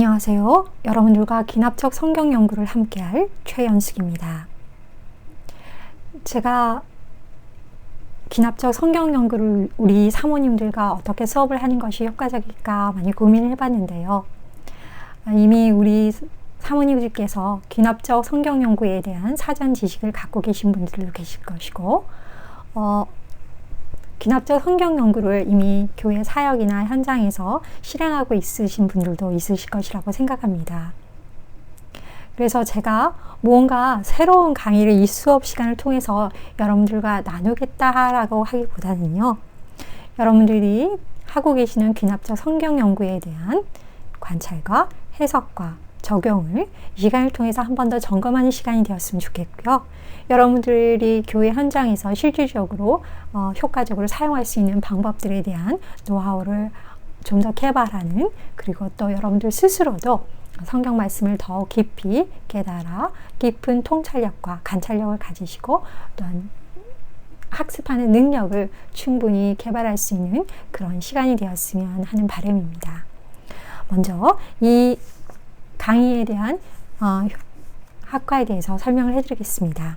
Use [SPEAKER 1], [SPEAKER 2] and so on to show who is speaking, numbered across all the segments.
[SPEAKER 1] 안녕하세요. 여러분들과 기납적 성경 연구를 함께할 최연숙입니다. 제가 기납적 성경 연구를 우리 사모님들과 어떻게 수업을 하는 것이 효과적일까 많이 고민을 해봤는데요. 이미 우리 사모님들께서 기납적 성경 연구에 대한 사전 지식을 갖고 계신 분들도 계실 것이고, 기납적 성경 연구를 이미 교회 사역이나 현장에서 실행하고 있으신 분들도 있으실 것이라고 생각합니다. 그래서 제가 무언가 새로운 강의를 이 수업 시간을 통해서 여러분들과 나누겠다라고 하기보다는요, 여러분들이 하고 계시는 기납적 성경 연구에 대한 관찰과 해석과 적용을 이 시간을 통해서 한 번 더 점검하는 시간이 되었으면 좋겠고요. 여러분들이 교회 현장에서 실질적으로 효과적으로 사용할 수 있는 방법들에 대한 노하우를 좀 더 개발하는, 그리고 또 여러분들 스스로도 성경 말씀을 더 깊이 깨달아 깊은 통찰력과 관찰력을 가지시고 또한 학습하는 능력을 충분히 개발할 수 있는 그런 시간이 되었으면 하는 바람입니다. 먼저 이 강의에 대한 학과에 대해서 설명을 해드리겠습니다.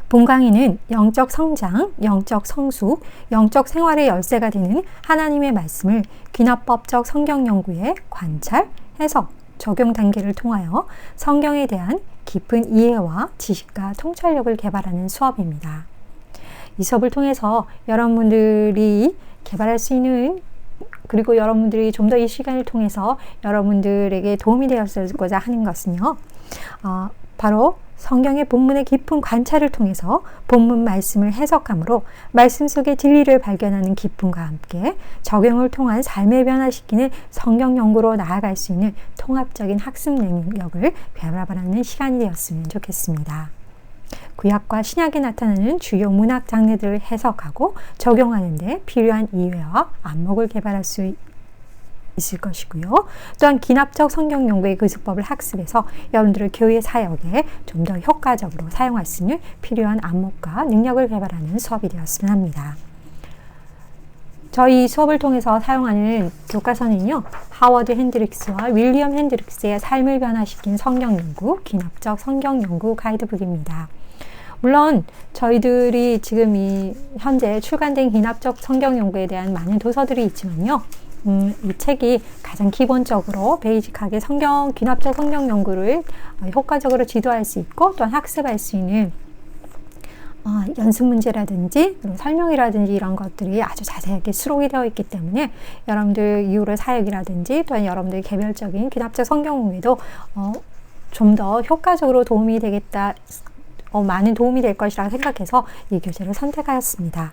[SPEAKER 1] 본 강의는 영적 성장, 영적 성숙, 영적 생활의 열쇠가 되는 하나님의 말씀을 귀납법적 성경 연구의 관찰, 해석, 적용 단계를 통하여 성경에 대한 깊은 이해와 지식과 통찰력을 개발하는 수업입니다. 이 수업을 통해서 여러분들이 개발할 수 있는, 그리고 여러분들이 좀 더 이 시간을 통해서 여러분들에게 도움이 되었고자 하는 것은요, 바로 성경의 본문의 깊은 관찰을 통해서 본문 말씀을 해석함으로 말씀 속의 진리를 발견하는 기쁨과 함께 적용을 통한 삶을 변화시키는 성경 연구로 나아갈 수 있는 통합적인 학습 능력을 개발하는 시간이 되었으면 좋겠습니다. 구약과 신약에 나타나는 주요 문학 장르들을 해석하고 적용하는 데 필요한 이해와 안목을 개발할 수 있을 것이고요. 또한 기납적 성경 연구의 교수법을 학습해서 여러분들의 교회 사역에 좀 더 효과적으로 사용할 수 있는 필요한 안목과 능력을 개발하는 수업이 되었으면 합니다. 저희 수업을 통해서 사용하는 교과서는요, 하워드 핸드릭스와 윌리엄 핸드릭스의 삶을 변화시킨 성경 연구, 기납적 성경 연구 가이드북입니다. 물론 저희들이 지금 현재 출간된 기납적 성경 연구에 대한 많은 도서들이 있지만요, 이 책이 가장 기본적으로 베이직하게 기납적 성경 연구를 효과적으로 지도할 수 있고 또한 학습할 수 있는 연습 문제라든지 그리고 설명이라든지 이런 것들이 아주 자세하게 수록이 되어 있기 때문에 여러분들 이후의 사역이라든지 또한 여러분들의 개별적인 기납적 성경 공부에도 좀 더 효과적으로 도움이 되겠다, 많은 도움이 될 것이라고 생각해서 이 교재를 선택하였습니다.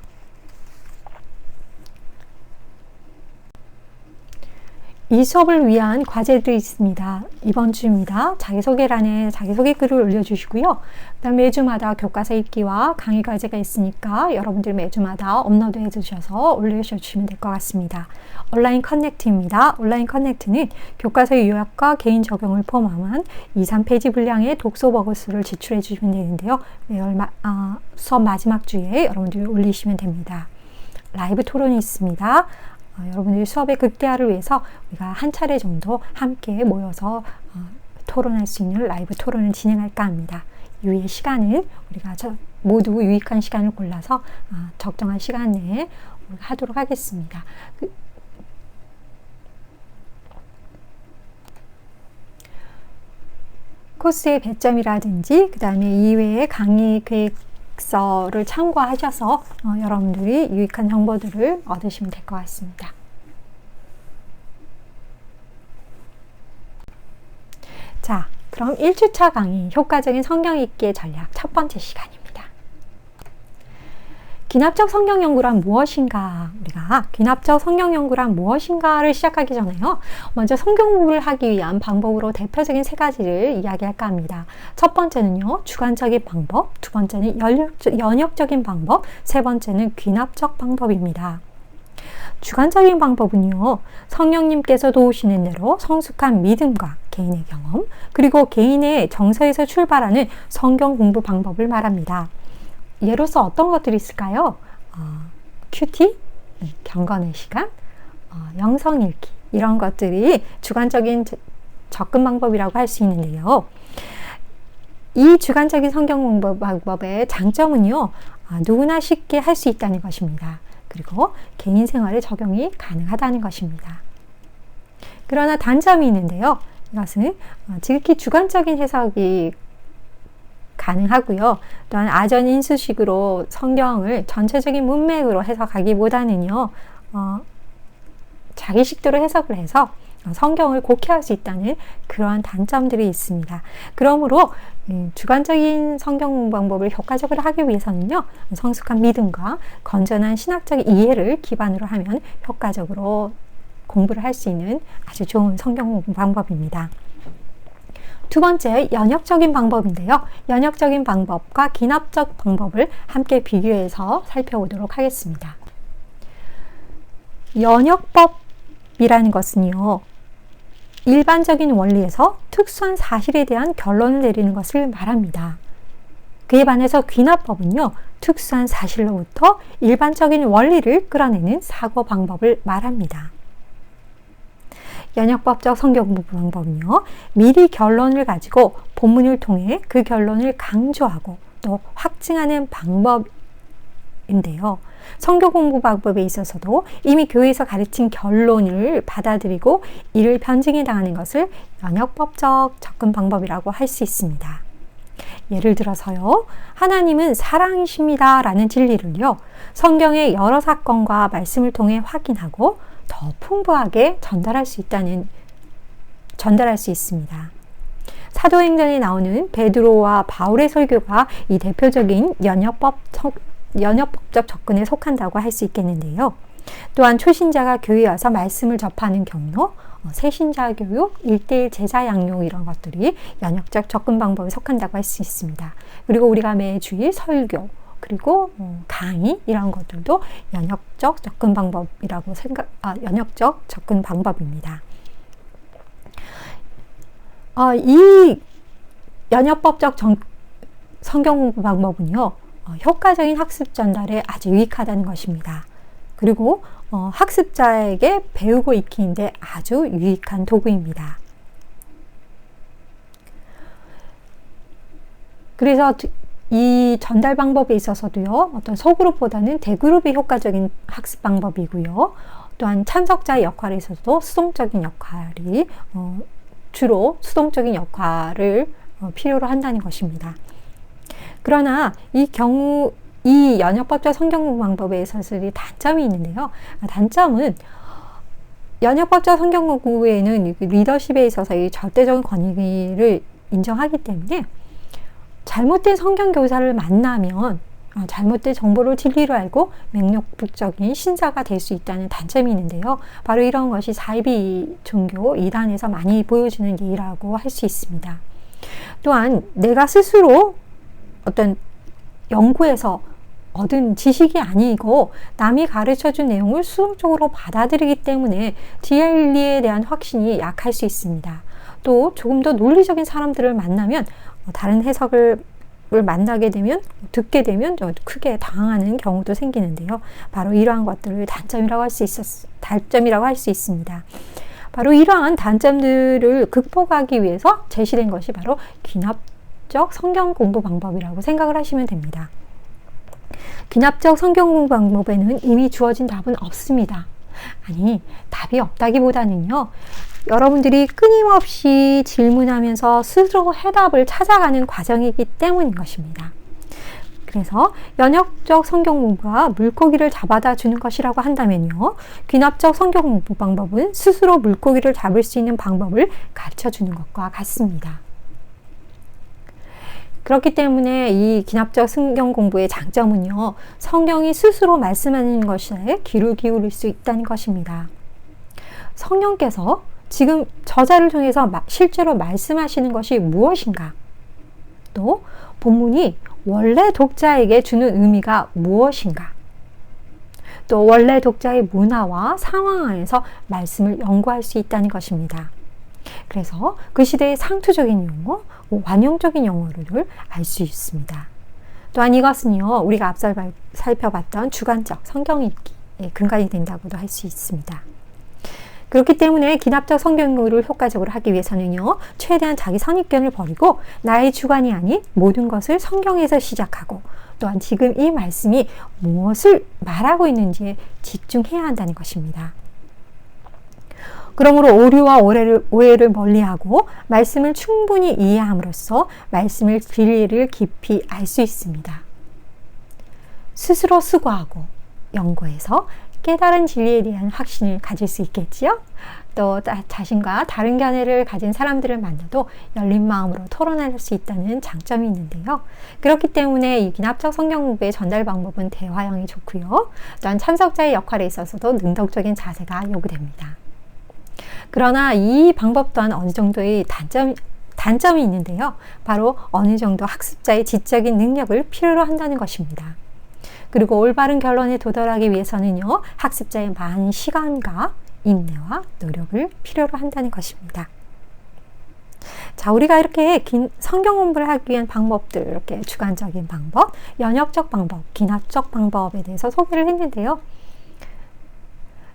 [SPEAKER 1] 이 수업을 위한 과제들이 있습니다. 이번 주입니다. 자기소개란에 자기소개 글을 올려주시고요. 그다음 매주마다 교과서 읽기와 강의 과제가 있으니까 여러분들 매주마다 업로드 해주셔서 올려주시면 될 것 같습니다. 온라인 커넥트입니다. 온라인 커넥트는 교과서의 요약과 개인 적용을 포함한 2-3페이지 분량의 독서 버거스를 지출해 주시면 되는데요. 수업 마지막 주에 여러분들이 올리시면 됩니다. 라이브 토론이 있습니다. 여러분들이 수업의 극대화를 위해서 우리가 한 차례 정도 함께 모여서 토론할 수 있는 라이브 토론을 진행할까 합니다. 이후의 시간은 우리가 모두 유익한 시간을 골라서 적정한 시간 내에 하도록 하겠습니다. 코스의 배점이라든지 그 다음에 이외의 강의 계획서를 참고하셔서 여러분들이 유익한 정보들을 얻으시면 될 것 같습니다. 자, 그럼 1주차 강의 효과적인 성경 읽기의 전략 첫 번째 시간입니다. 기납적 성경 연구란 무엇인가? 우리가 기납적 성경 연구란 무엇인가를 시작하기 전에요, 먼저 성경 공부를 하기 위한 방법으로 대표적인 3가지를 이야기할까 합니다. 첫 번째는요, 주관적인 방법, 두 번째는 연역적인 방법, 세 번째는 귀납적 방법입니다. 주관적인 방법은요, 성령님께서 도우시는 대로 성숙한 믿음과 개인의 경험, 그리고 개인의 정서에서 출발하는 성경 공부 방법을 말합니다. 예로서 어떤 것들이 있을까요? 큐티, 경건의 시간, 영성 읽기, 이런 것들이 주관적인 접근 방법이라고 할 수 있는데요. 이 주관적인 성경 공부 방법의 장점은요, 누구나 쉽게 할 수 있다는 것입니다. 그리고 개인 생활에 적용이 가능하다는 것입니다. 그러나 단점이 있는데요. 이것은 지극히 주관적인 해석이 가능하고요. 또한 아전인수식으로 성경을 전체적인 문맥으로 해석하기보다는요, 자기 식대로 해석을 해서 성경을 곡해할 수 있다는 그러한 단점들이 있습니다. 그러므로 주관적인 성경 공부 방법을 효과적으로 하기 위해서는요, 성숙한 믿음과 건전한 신학적 이해를 기반으로 하면 효과적으로 공부를 할 수 있는 아주 좋은 성경 공부 방법입니다. 두 번째, 연역적인 방법인데요. 연역적인 방법과 기납적 방법을 함께 비교해서 살펴보도록 하겠습니다. 연역법이라는 것은요, 일반적인 원리에서 특수한 사실에 대한 결론을 내리는 것을 말합니다. 그에 반해서 귀납법은요, 특수한 사실로부터 일반적인 원리를 끌어내는 사고 방법을 말합니다. 연역법적 성경 공부 방법은요, 미리 결론을 가지고 본문을 통해 그 결론을 강조하고 또 확증하는 방법인데요. 성경 공부 방법에 있어서도 이미 교회에서 가르친 결론을 받아들이고 이를 변증해 나가는 것을 연역법적 접근 방법이라고 할 수 있습니다. 예를 들어서요, 하나님은 사랑이십니다 라는 진리를요, 성경의 여러 사건과 말씀을 통해 확인하고 더 풍부하게 전달할 수 있습니다. 사도행전에 나오는 베드로와 바울의 설교가 이 대표적인 연역법적 접근에 속한다고 할 수 있겠는데요. 또한 초신자가 교회에 와서 말씀을 접하는 경로, 새신자 교육, 1:1 제자 양육 이런 것들이 연역적 접근 방법에 속한다고 할 수 있습니다. 그리고 우리가 매주일 설교, 그리고 강의 이런 것들도 연역적 접근 방법이라고 연역적 접근 방법입니다. 이 연역법적 성경 공부 방법은요, 효과적인 학습 전달에 아주 유익하다는 것입니다. 그리고 학습자에게 배우고 익히는데 아주 유익한 도구입니다. 그래서 이 전달 방법에 있어서도요, 어떤 소그룹보다는 대그룹이 효과적인 학습 방법이고요. 또한 참석자의 역할에 있어서도 수동적인 역할이 주로 수동적인 역할을 필요로 한다는 것입니다. 그러나 이 연역법적 성경 공부 방법에 있어서의 단점이 있는데요. 단점은 연역법적 성경 공부에는 리더십에 있어서 이 절대적인 권위를 인정하기 때문에 잘못된 성경 교사를 만나면 잘못된 정보를 진리로 알고 맹목적인 신사가 될 수 있다는 단점이 있는데요. 바로 이런 것이 사이비 종교 이단에서 많이 보여주는 예라고 할 수 있습니다. 또한 내가 스스로 어떤 연구에서 얻은 지식이 아니고 남이 가르쳐준 내용을 수동적으로 받아들이기 때문에 진리에 대한 확신이 약할 수 있습니다. 또 조금 더 논리적인 사람들을 만나면 다른 해석을 만나게 되면, 듣게 되면 크게 당하는 경우도 생기는데요. 바로 이러한 것들을 단점이라고 할 수 있습니다. 바로 이러한 단점들을 극복하기 위해서 제시된 것이 바로 귀납적 성경 공부 방법이라고 생각을 하시면 됩니다. 귀납적 성경 공부 방법에는 이미 주어진 답은 없습니다. 아니, 답이 없다기보다는요, 여러분들이 끊임없이 질문하면서 스스로 해답을 찾아가는 과정이기 때문인 것입니다. 그래서 연역적 성경 공부가 물고기를 잡아다 주는 것이라고 한다면요, 귀납적 성경 공부 방법은 스스로 물고기를 잡을 수 있는 방법을 가르쳐 주는 것과 같습니다. 그렇기 때문에 이 귀납적 성경 공부의 장점은요, 성경이 스스로 말씀하는 것에 귀를 기울일 수 있다는 것입니다. 성령께서 지금 저자를 통해서 실제로 말씀하시는 것이 무엇인가? 또 본문이 원래 독자에게 주는 의미가 무엇인가? 또 원래 독자의 문화와 상황 안에서 말씀을 연구할 수 있다는 것입니다. 그래서 그 시대의 상투적인 용어, 완용적인 용어를 알 수 있습니다. 또한 이것은요, 우리가 앞서 살펴봤던 주관적 성경 읽기의 근간이 된다고도 할 수 있습니다. 그렇기 때문에 기납적 성경 공부를 효과적으로 하기 위해서는요, 최대한 자기 선입견을 버리고 나의 주관이 아닌 모든 것을 성경에서 시작하고, 또한 지금 이 말씀이 무엇을 말하고 있는지에 집중해야 한다는 것입니다. 그러므로 오류와 오해를 멀리하고 말씀을 충분히 이해함으로써 말씀의 진리를 깊이 알 수 있습니다. 스스로 수고하고 연구해서 깨달은 진리에 대한 확신을 가질 수 있겠지요. 또 자신과 다른 견해를 가진 사람들을 만나도 열린 마음으로 토론할 수 있다는 장점이 있는데요. 그렇기 때문에 이 기납적 성경 공부의 전달 방법은 대화형이 좋고요. 또한 참석자의 역할에 있어서도 능동적인 자세가 요구됩니다. 그러나 이 방법 또한 어느 정도의 단점이 있는데요. 바로 어느 정도 학습자의 지적인 능력을 필요로 한다는 것입니다. 그리고 올바른 결론에 도달하기 위해서는요, 학습자의 많은 시간과 인내와 노력을 필요로 한다는 것입니다. 자, 우리가 이렇게 성경 공부를 하기 위한 방법들, 이렇게 주관적인 방법, 연역적 방법, 기납적 방법에 대해서 소개를 했는데요.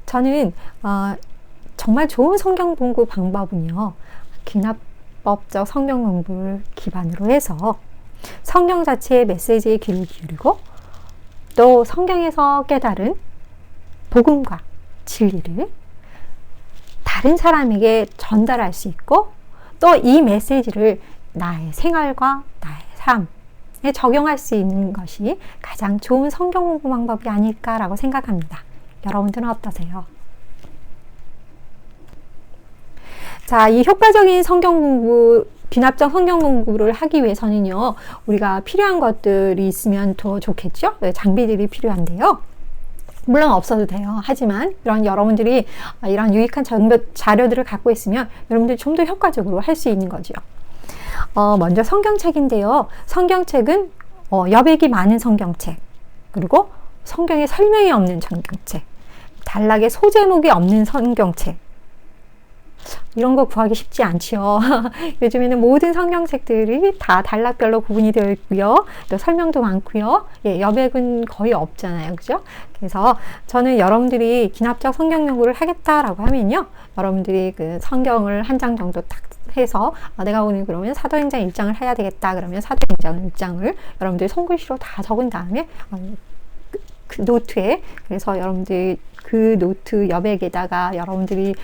[SPEAKER 1] 저는 정말 좋은 성경 공부 방법은요, 기납법적 성경 공부를 기반으로 해서 성경 자체의 메시지에 귀를 기울이고 또 성경에서 깨달은 복음과 진리를 다른 사람에게 전달할 수 있고 또 이 메시지를 나의 생활과 나의 삶에 적용할 수 있는 것이 가장 좋은 성경 공부 방법이 아닐까라고 생각합니다. 여러분들은 어떠세요? 자, 이 효과적인 성경 공부, 기납적 성경 공부를 하기 위해서는요, 우리가 필요한 것들이 있으면 더 좋겠죠? 장비들이 필요한데요. 물론 없어도 돼요. 하지만 여러분들이 이런 유익한 자료들을 갖고 있으면 여러분들이 좀 더 효과적으로 할 수 있는 거죠. 먼저 성경책인데요. 성경책은 여백이 많은 성경책, 그리고 성경에 설명이 없는 성경책, 단락에 소제목이 없는 성경책, 이런 거 구하기 쉽지 않지요. 요즘에는 모든 성경책들이 다 단락별로 구분이 되어 있고요. 또 설명도 많고요. 예, 여백은 거의 없잖아요. 그죠? 그래서 저는 여러분들이 기납적 성경 연구를 하겠다라고 하면요. 여러분들이 그 성경을 한 장 정도 딱 해서 내가 오늘 그러면 사도행전 1장을 해야 되겠다. 그러면 사도행전 1장을 여러분들이 손글씨로 다 적은 다음에 그 노트에, 그래서 여러분들이 그 노트 여백에다가 여러분들이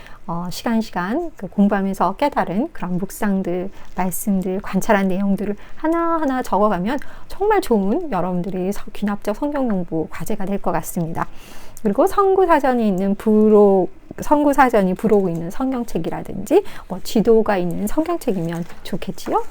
[SPEAKER 1] 시간 그 공부하면서 깨달은 그런 묵상들, 말씀들, 관찰한 내용들을 하나하나 적어가면 정말 좋은 여러분들이 귀납적 성경 공부 과제가 될 것 같습니다. 그리고 선구사전이 있는 선구사전이 부록이 있는 성경책이라든지 지도가 있는 성경책이면 좋겠지요.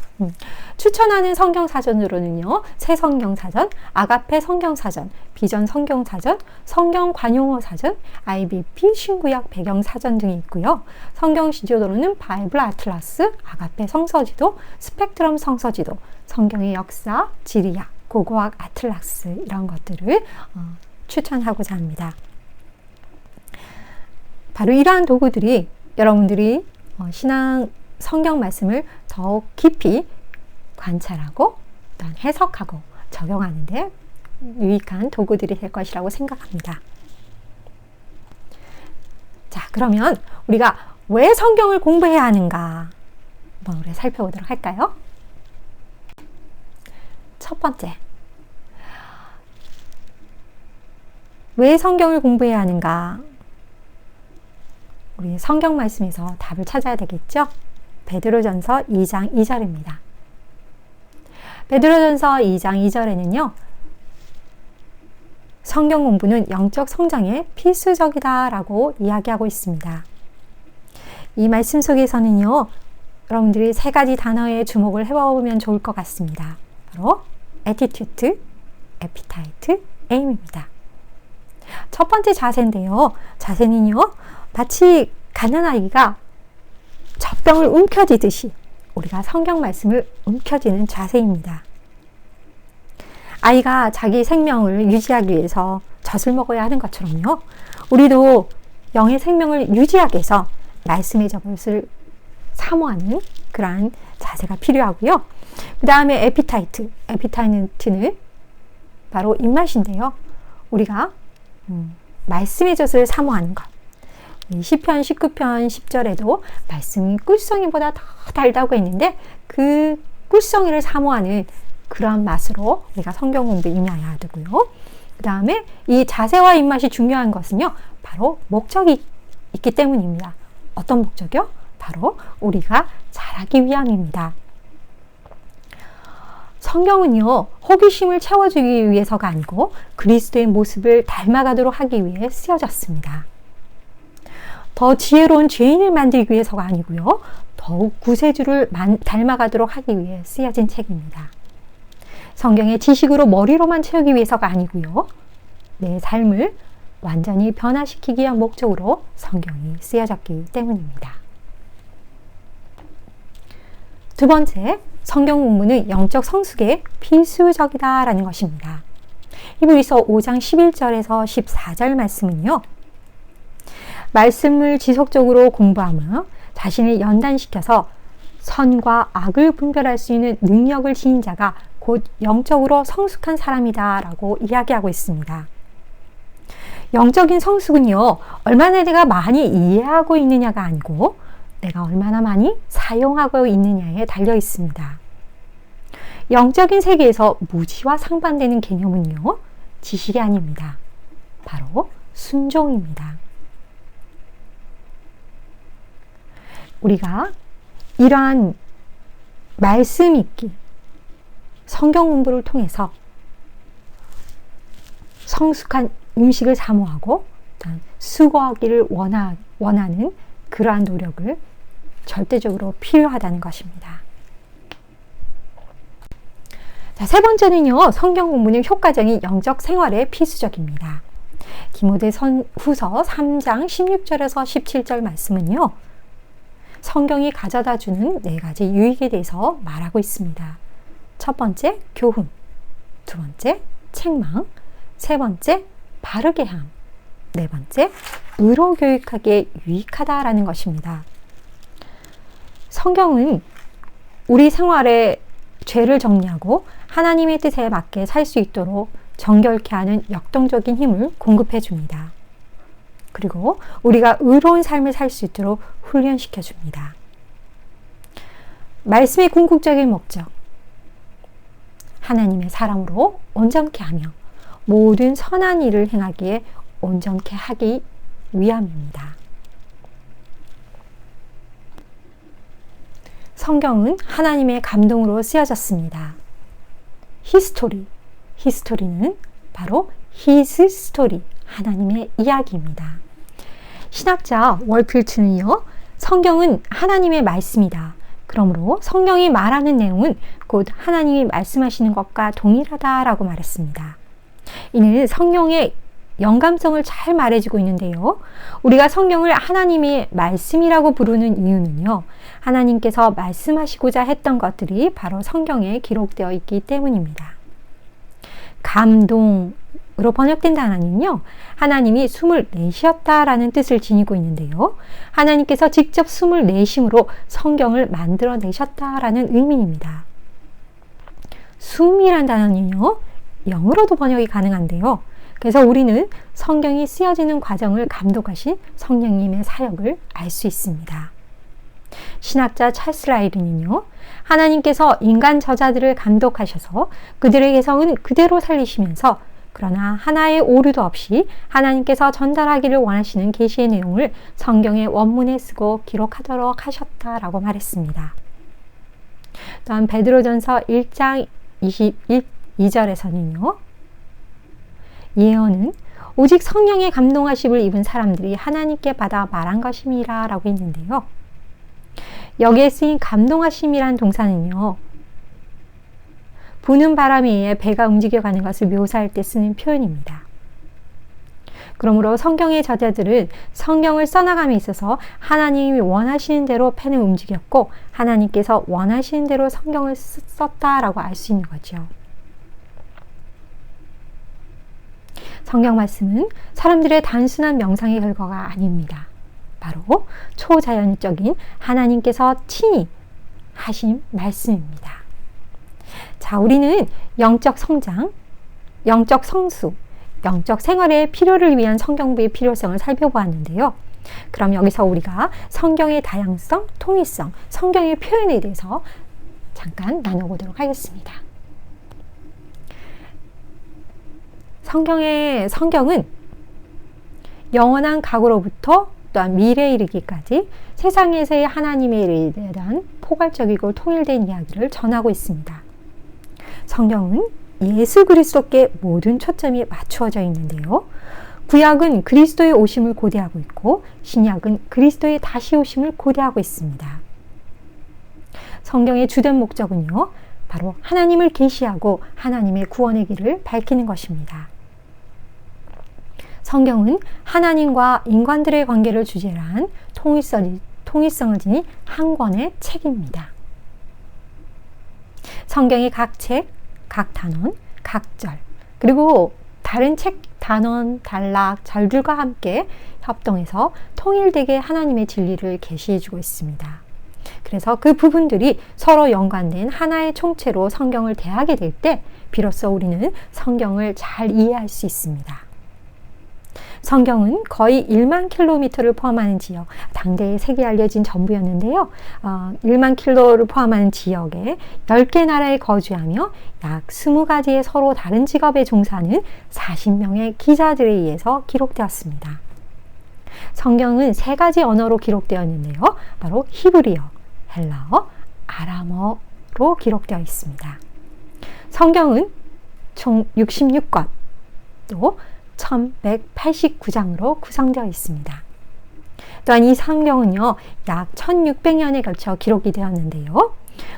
[SPEAKER 1] 추천하는 성경사전으로는요, 새 성경사전, 아가페 성경사전, 비전 성경사전, 성경관용어 사전, IBP 신구약 배경사전 등이 있고요. 성경지도로는 바이블 아틀라스, 아가페 성서지도, 스펙트럼 성서지도, 성경의 역사, 지리학, 고고학 아틀라스, 이런 것들을 추천하고자 합니다. 바로 이러한 도구들이 여러분들이 신앙 성경 말씀을 더욱 깊이 관찰하고 또한 해석하고 적용하는 데 유익한 도구들이 될 것이라고 생각합니다. 자, 그러면 우리가 왜 성경을 공부해야 하는가 한번 우리 살펴보도록 할까요? 첫 번째, 왜 성경을 공부해야 하는가? 우리 성경 말씀에서 답을 찾아야 되겠죠? 베드로전서 2장 2절입니다. 베드로전서 2장 2절에는요, 성경 공부는 영적 성장에 필수적이다라고 이야기하고 있습니다. 이 말씀 속에서는요, 여러분들이 세 가지 단어에 주목을 해보면 좋을 것 같습니다. 바로 attitude, appetite, aim입니다. 첫 번째 자세인데요. 자세는요, 마치 가난아이가 젖병을 움켜쥐듯이 우리가 성경 말씀을 움켜쥐는 자세입니다. 아이가 자기 생명을 유지하기 위해서 젖을 먹어야 하는 것처럼요, 우리도 영의 생명을 유지하기 위해서 말씀의 젖을 사모하는 그러한 자세가 필요하고요. 그 다음에 에피타이트는 바로 입맛인데요. 우리가 말씀의 젖을 사모하는 것, 시편 19편 10절에도 말씀이 꿀송이보다 더 달다고 했는데 그 꿀송이를 사모하는 그러한 맛으로 우리가 성경 공부에 임해야 되고요. 그 다음에 이 자세와 입맛이 중요한 것은요, 바로 목적이 있기 때문입니다. 어떤 목적이요? 바로 우리가 자라기 위함입니다. 성경은요, 호기심을 채워주기 위해서가 아니고 그리스도의 모습을 닮아가도록 하기 위해 쓰여졌습니다. 더 지혜로운 죄인을 만들기 위해서가 아니고요, 더욱 구세주를 닮아가도록 하기 위해 쓰여진 책입니다. 성경의 지식으로 머리로만 채우기 위해서가 아니고요, 내 삶을 완전히 변화시키기 위한 목적으로 성경이 쓰여졌기 때문입니다. 두 번째, 성경 공부는 영적 성숙에 필수적이다라는 것입니다. 히브리서 5장 11절에서 14절 말씀은요, 말씀을 지속적으로 공부하며 자신을 연단시켜서 선과 악을 분별할 수 있는 능력을 지닌 자가 곧 영적으로 성숙한 사람이다 라고 이야기하고 있습니다. 영적인 성숙은요, 얼마나 내가 많이 이해하고 있느냐가 아니고 내가 얼마나 많이 사용하고 있느냐에 달려 있습니다. 영적인 세계에서 무지와 상반되는 개념은요, 지식이 아닙니다. 바로 순종입니다. 우리가 이러한 말씀 읽기, 성경 공부를 통해서 성숙한 음식을 사모하고 수고하기를 원하는 그러한 노력을 절대적으로 필요하다는 것입니다. 자, 세 번째는요, 성경 공부는 효과적인 영적 생활에 필수적입니다. 디모데후서 3장 16절에서 17절 말씀은요, 성경이 가져다 주는 4가지 유익에 대해서 말하고 있습니다. 첫 번째, 교훈. 두 번째, 책망. 세 번째, 바르게 함. 네 번째, 의로 교육하기에 유익하다라는 것입니다. 성경은 우리 생활에 죄를 정리하고 하나님의 뜻에 맞게 살 수 있도록 정결케 하는 역동적인 힘을 공급해 줍니다. 그리고 우리가 의로운 삶을 살 수 있도록 훈련시켜 줍니다. 말씀의 궁극적인 목적, 하나님의 사람으로 온전케 하며 모든 선한 일을 행하기에 온전케 하기 위함입니다. 성경은 하나님의 감동으로 쓰여졌습니다. 히스토리는 바로 His story, 하나님의 이야기입니다. 신학자 월필트는요, 성경은 하나님의 말씀이다. 그러므로 성경이 말하는 내용은 곧 하나님이 말씀하시는 것과 동일하다라고 말했습니다. 이는 성경의 영감성을 잘 말해주고 있는데요. 우리가 성경을 하나님의 말씀이라고 부르는 이유는요, 하나님께서 말씀하시고자 했던 것들이 바로 성경에 기록되어 있기 때문입니다. 감동으로 번역된 단어는요, 하나님이 숨을 내쉬었다라는 뜻을 지니고 있는데요. 하나님께서 직접 숨을 내심으로 성경을 만들어내셨다라는 의미입니다. 숨이란 단어는요, 영어로도 번역이 가능한데요. 그래서 우리는 성경이 쓰여지는 과정을 감독하신 성령님의 사역을 알 수 있습니다. 신학자 찰스 라이리는요, 하나님께서 인간 저자들을 감독하셔서 그들의 개성은 그대로 살리시면서 그러나 하나의 오류도 없이 하나님께서 전달하기를 원하시는 계시의 내용을 성경의 원문에 쓰고 기록하도록 하셨다라고 말했습니다. 또한 베드로전서 1장 22절에서는요, 예언은 오직 성령의 감동하심을 입은 사람들이 하나님께 받아 말한 것임이라 라고 했는데요. 여기에 쓰인 감동하심이란 동사는요, 부는 바람에 의해 배가 움직여가는 것을 묘사할 때 쓰는 표현입니다. 그러므로 성경의 저자들은 성경을 써나감에 있어서 하나님이 원하시는 대로 펜을 움직였고 하나님께서 원하시는 대로 성경을 썼다라고 알 수 있는 거죠. 성경 말씀은 사람들의 단순한 명상의 결과가 아닙니다. 바로 초자연적인 하나님께서 친히 하신 말씀입니다. 자, 우리는 영적 성장, 영적 성숙, 영적 생활의 필요를 위한 성경부의 필요성을 살펴보았는데요. 그럼 여기서 우리가 성경의 다양성, 통일성, 성경의 표현에 대해서 잠깐 나눠보도록 하겠습니다. 성경은 영원한 과거로부터 또한 미래에 이르기까지 세상에서의 하나님의 일에 대한 포괄적이고 통일된 이야기를 전하고 있습니다. 성경은 예수 그리스도께 모든 초점이 맞추어져 있는데요. 구약은 그리스도의 오심을 고대하고 있고 신약은 그리스도의 다시 오심을 고대하고 있습니다. 성경의 주된 목적은요, 바로 하나님을 계시하고 하나님의 구원의 길을 밝히는 것입니다. 성경은 하나님과 인간들의 관계를 주제로 한 통일성을 지닌 한 권의 책입니다. 성경의 각 책, 각 단원, 각 절, 그리고 다른 책, 단원, 단락, 절들과 함께 협동해서 통일되게 하나님의 진리를 계시해주고 있습니다. 그래서 그 부분들이 서로 연관된 하나의 총체로 성경을 대하게 될 때 비로소 우리는 성경을 잘 이해할 수 있습니다. 성경은 거의 1만 킬로미터를 포함하는 지역, 당대에 세계에 알려진 전부였는데요. 1만 킬로를 포함하는 지역에 10개 나라에 거주하며 약 20가지의 서로 다른 직업에 종사하는 40명의 기자들에 의해서 기록되었습니다. 성경은 3가지 언어로 기록되었는데요. 바로 히브리어, 헬라어, 아람어로 기록되어 있습니다. 성경은 총 66권, 또 1189장으로 구성되어 있습니다. 또한 이 성경은요, 약 1600년에 걸쳐 기록이 되었는데요.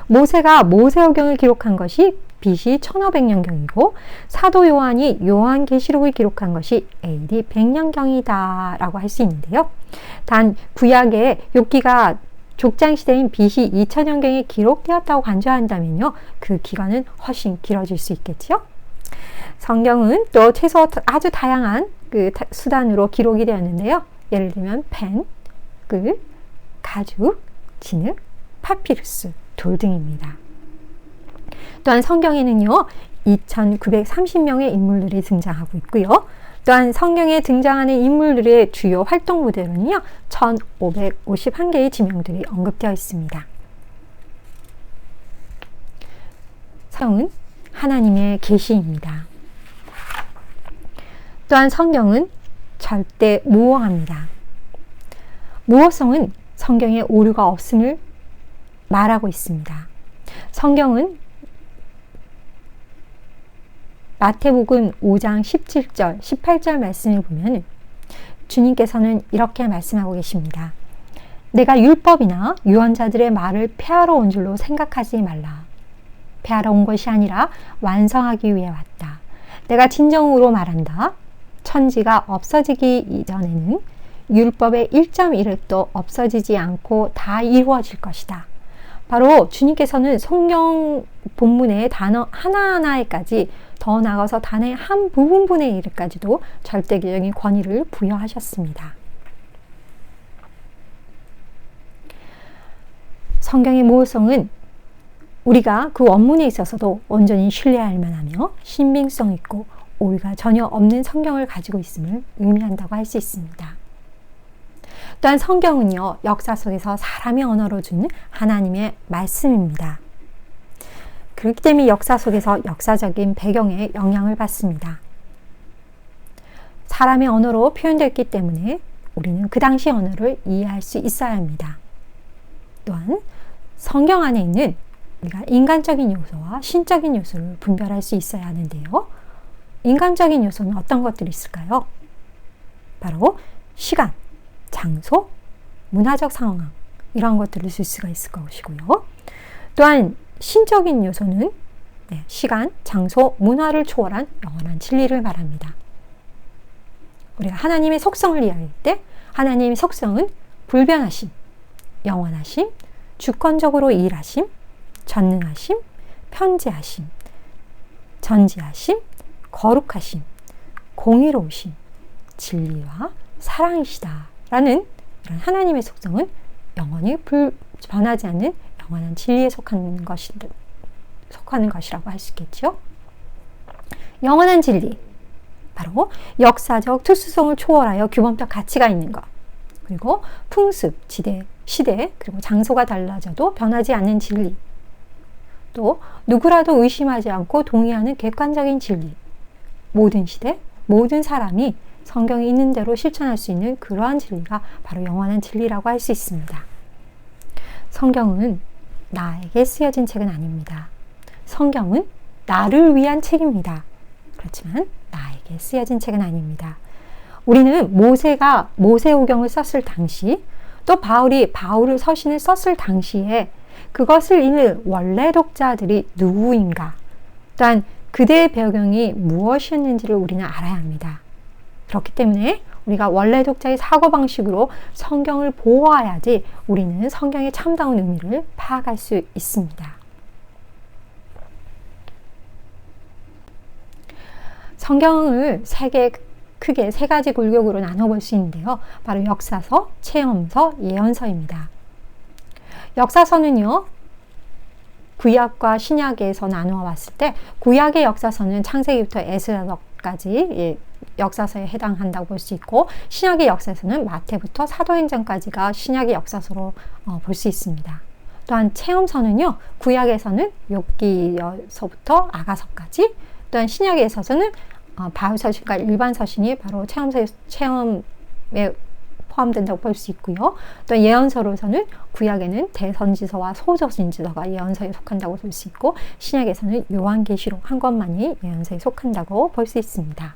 [SPEAKER 1] 모세가 모세오경을 기록한 것이 BC 1500년경이고 사도 요한이 요한계시록을 기록한 것이 AD 100년경이다 라고 할 수 있는데요. 단 구약의 욥기가 족장시대인 BC 2000년경에 기록되었다고 간주한다면요, 그 기간은 훨씬 길어질 수 있겠죠. 성경은 또 최소 아주 다양한 수단으로 기록이 되었는데요. 예를 들면 펜, 글, 가죽, 진흙, 파피루스, 돌 등입니다. 또한 성경에는요, 2930명의 인물들이 등장하고 있고요. 또한 성경에 등장하는 인물들의 주요 활동 무대로는요, 1551개의 지명들이 언급되어 있습니다. 성경은 하나님의 계시입니다. 또한 성경은 절대 무오합니다. 무오성은 성경에 오류가 없음을 말하고 있습니다. 성경은 마태복음 5장 17절, 18절 말씀을 보면 주님께서는 이렇게 말씀하고 계십니다. 내가 율법이나 유언자들의 말을 폐하러 온 줄로 생각하지 말라. 폐하러 온 것이 아니라 완성하기 위해 왔다. 내가 진정으로 말한다. 천지가 없어지기 이전에는 율법의 1.1획도 없어지지 않고 다 이루어질 것이다. 바로 주님께서는 성경 본문의 단어 하나하나에까지 더 나아가서 단어의 한 부분분의 일까지도 절대적인 권위를 부여하셨습니다. 성경의 모호성은 우리가 그 원문에 있어서도 온전히 신뢰할 만하며 신빙성 있고 오류가 전혀 없는 성경을 가지고 있음을 의미한다고 할 수 있습니다. 또한 성경은요, 역사 속에서 사람의 언어로 준 하나님의 말씀입니다. 그렇기 때문에 역사 속에서 역사적인 배경에 영향을 받습니다. 사람의 언어로 표현됐기 때문에 우리는 그 당시 언어를 이해할 수 있어야 합니다. 또한 성경 안에 있는 우리가 인간적인 요소와 신적인 요소를 분별할 수 있어야 하는데요. 인간적인 요소는 어떤 것들이 있을까요? 바로 시간, 장소, 문화적 상황, 이런 것들을 쓸 수가 있을 것이고요. 또한 신적인 요소는 시간, 장소, 문화를 초월한 영원한 진리를 말합니다. 우리가 하나님의 속성을 이해할 때 하나님의 속성은 불변하심, 영원하심, 주권적으로 일하심, 전능하심, 편재하심, 전지하심, 거룩하심, 공의로우심, 진리와 사랑이시다 라는 이런 하나님의 속성은 영원히 변하지 않는 영원한 진리에 속하는 것이라고 할 수 있겠죠. 영원한 진리, 바로 역사적 특수성을 초월하여 규범적 가치가 있는 것, 그리고 풍습, 시대, 그리고 장소가 달라져도 변하지 않는 진리. 또 누구라도 의심하지 않고 동의하는 객관적인 진리. 모든 시대, 모든 사람이 성경에 있는 대로 실천할 수 있는 그러한 진리가 바로 영원한 진리라고 할 수 있습니다. 성경은 나에게 쓰여진 책은 아닙니다. 성경은 나를 위한 책입니다. 그렇지만 나에게 쓰여진 책은 아닙니다. 우리는 모세가 모세오경을 썼을 당시, 또 바울을 서신을 썼을 당시에 그것을 읽는 원래 독자들이 누구인가, 또한 그대의 배경이 무엇이었는지를 우리는 알아야 합니다. 그렇기 때문에 우리가 원래 독자의 사고방식으로 성경을 보아야지 우리는 성경의 참다운 의미를 파악할 수 있습니다. 성경을 크게 세 가지 골격으로 나눠볼 수 있는데요. 바로 역사서, 체험서, 예언서입니다. 역사서는요, 구약과 신약에서 나누어 봤을 때 구약의 역사서는 창세기부터 에스라서까지 역사서에 해당한다고 볼 수 있고, 신약의 역사서는 마태부터 사도행전까지가 신약의 역사서로 볼 수 있습니다. 또한 체험서는요, 구약에서는 욥기서부터 아가서까지, 또한 신약에 있어서는 바울 서신과 일반 서신이 바로 체험에 포함된다고 볼 수 있고요. 또 예언서로서는 구약에는 대선지서와 소서신지서가 예언서에 속한다고 볼 수 있고, 신약에서는 요한계시록 한 권만이 예언서에 속한다고 볼 수 있습니다.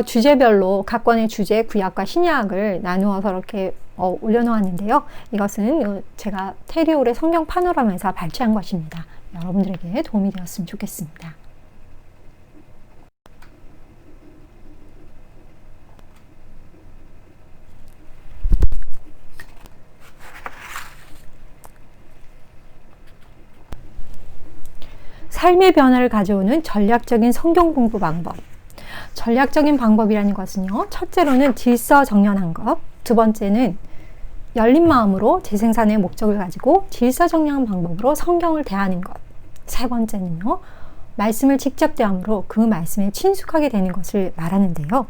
[SPEAKER 1] 주제별로 각 권의 주제, 구약과 신약을 나누어서 이렇게 올려놓았는데요. 이것은 제가 테리올의 성경 파노라마에서 발췌한 것입니다. 여러분들에게 도움이 되었으면 좋겠습니다. 삶의 변화를 가져오는 전략적인 성경 공부 방법. 전략적인 방법이라는 것은요, 첫째로는 질서 정연한 것, 두 번째는 열린 마음으로 재생산의 목적을 가지고 질서 정연한 방법으로 성경을 대하는 것, 세 번째는요, 말씀을 직접 대함으로 그 말씀에 친숙하게 되는 것을 말하는데요.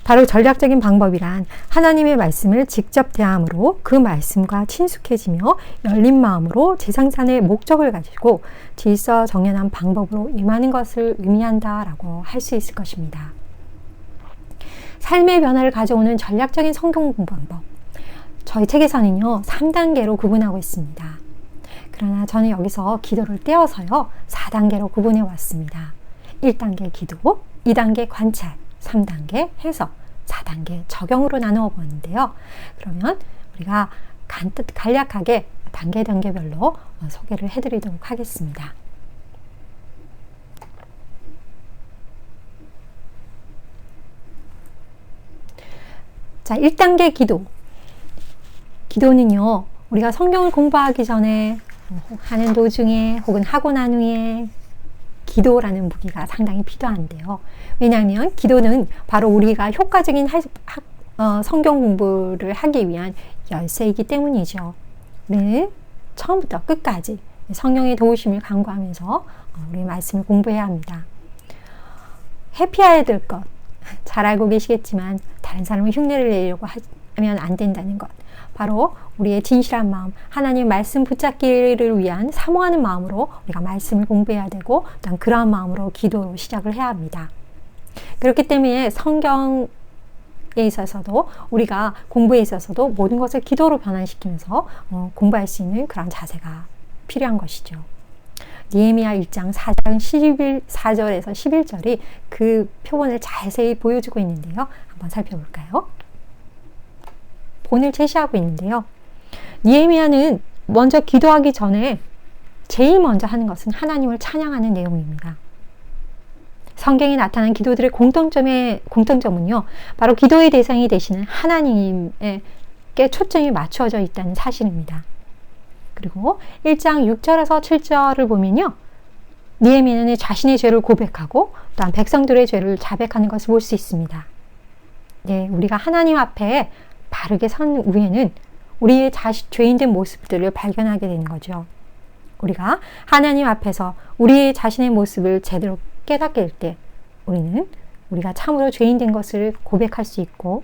[SPEAKER 1] 바로 전략적인 방법이란 하나님의 말씀을 직접 대함으로 그 말씀과 친숙해지며 열린 마음으로 재생산의 목적을 가지고 질서 정연한 방법으로 임하는 것을 의미한다라고 할 수 있을 것입니다. 삶의 변화를 가져오는 전략적인 성경 공부 방법. 저희 책에서는요, 3단계로 구분하고 있습니다. 그러나 저는 여기서 기도를 떼어서요, 4단계로 구분해 왔습니다. 1단계 기도, 2단계 관찰, 3단계 해석, 4단계 적용으로 나누어 보는데요. 그러면 우리가 간략하게 단계별로 소개를 해드리도록 하겠습니다. 자, 1단계 기도. 기도는요, 우리가 성경을 공부하기 전에, 하는 도중에, 혹은 하고 난 후에 기도라는 무기가 상당히 필요한데요. 왜냐하면 기도는 바로 우리가 효과적인 성경 공부를 하기 위한 열쇠이기 때문이죠. 우리는 처음부터 끝까지 성경의 도우심을 간구하면서 우리 말씀을 공부해야 합니다. 회피해야 될 것, 잘 알고 계시겠지만 다른 사람을 흉내를 내려고 하면 안 된다는 것, 바로 우리의 진실한 마음, 하나님의 말씀 붙잡기를 위한 사모하는 마음으로 우리가 말씀을 공부해야 되고, 또한 그러한 마음으로 기도로 시작을 해야 합니다. 그렇기 때문에 성경에 있어서도, 우리가 공부에 있어서도 모든 것을 기도로 변환시키면서 공부할 수 있는 그런 자세가 필요한 것이죠. 느헤미야 1장 4절에서 11절이 그 표본을 자세히 보여주고 있는데요. 한번 살펴볼까요? 본을 제시하고 있는데요. 느헤미야는 먼저 기도하기 전에 제일 먼저 하는 것은 하나님을 찬양하는 내용입니다. 성경에 나타난 기도들의 공통점은요, 바로 기도의 대상이 되시는 하나님께 초점이 맞춰져 있다는 사실입니다. 그리고 1장 6절에서 7절을 보면요, 느헤미야는 자신의 죄를 고백하고 또한 백성들의 죄를 자백하는 것을 볼 수 있습니다. 네, 우리가 하나님 앞에 바르게 선 후에는 우리의 죄인된 모습들을 발견하게 되는 거죠. 우리가 하나님 앞에서 우리 자신의 모습을 제대로 깨닫게 될 때 우리는 우리가 참으로 죄인된 것을 고백할 수 있고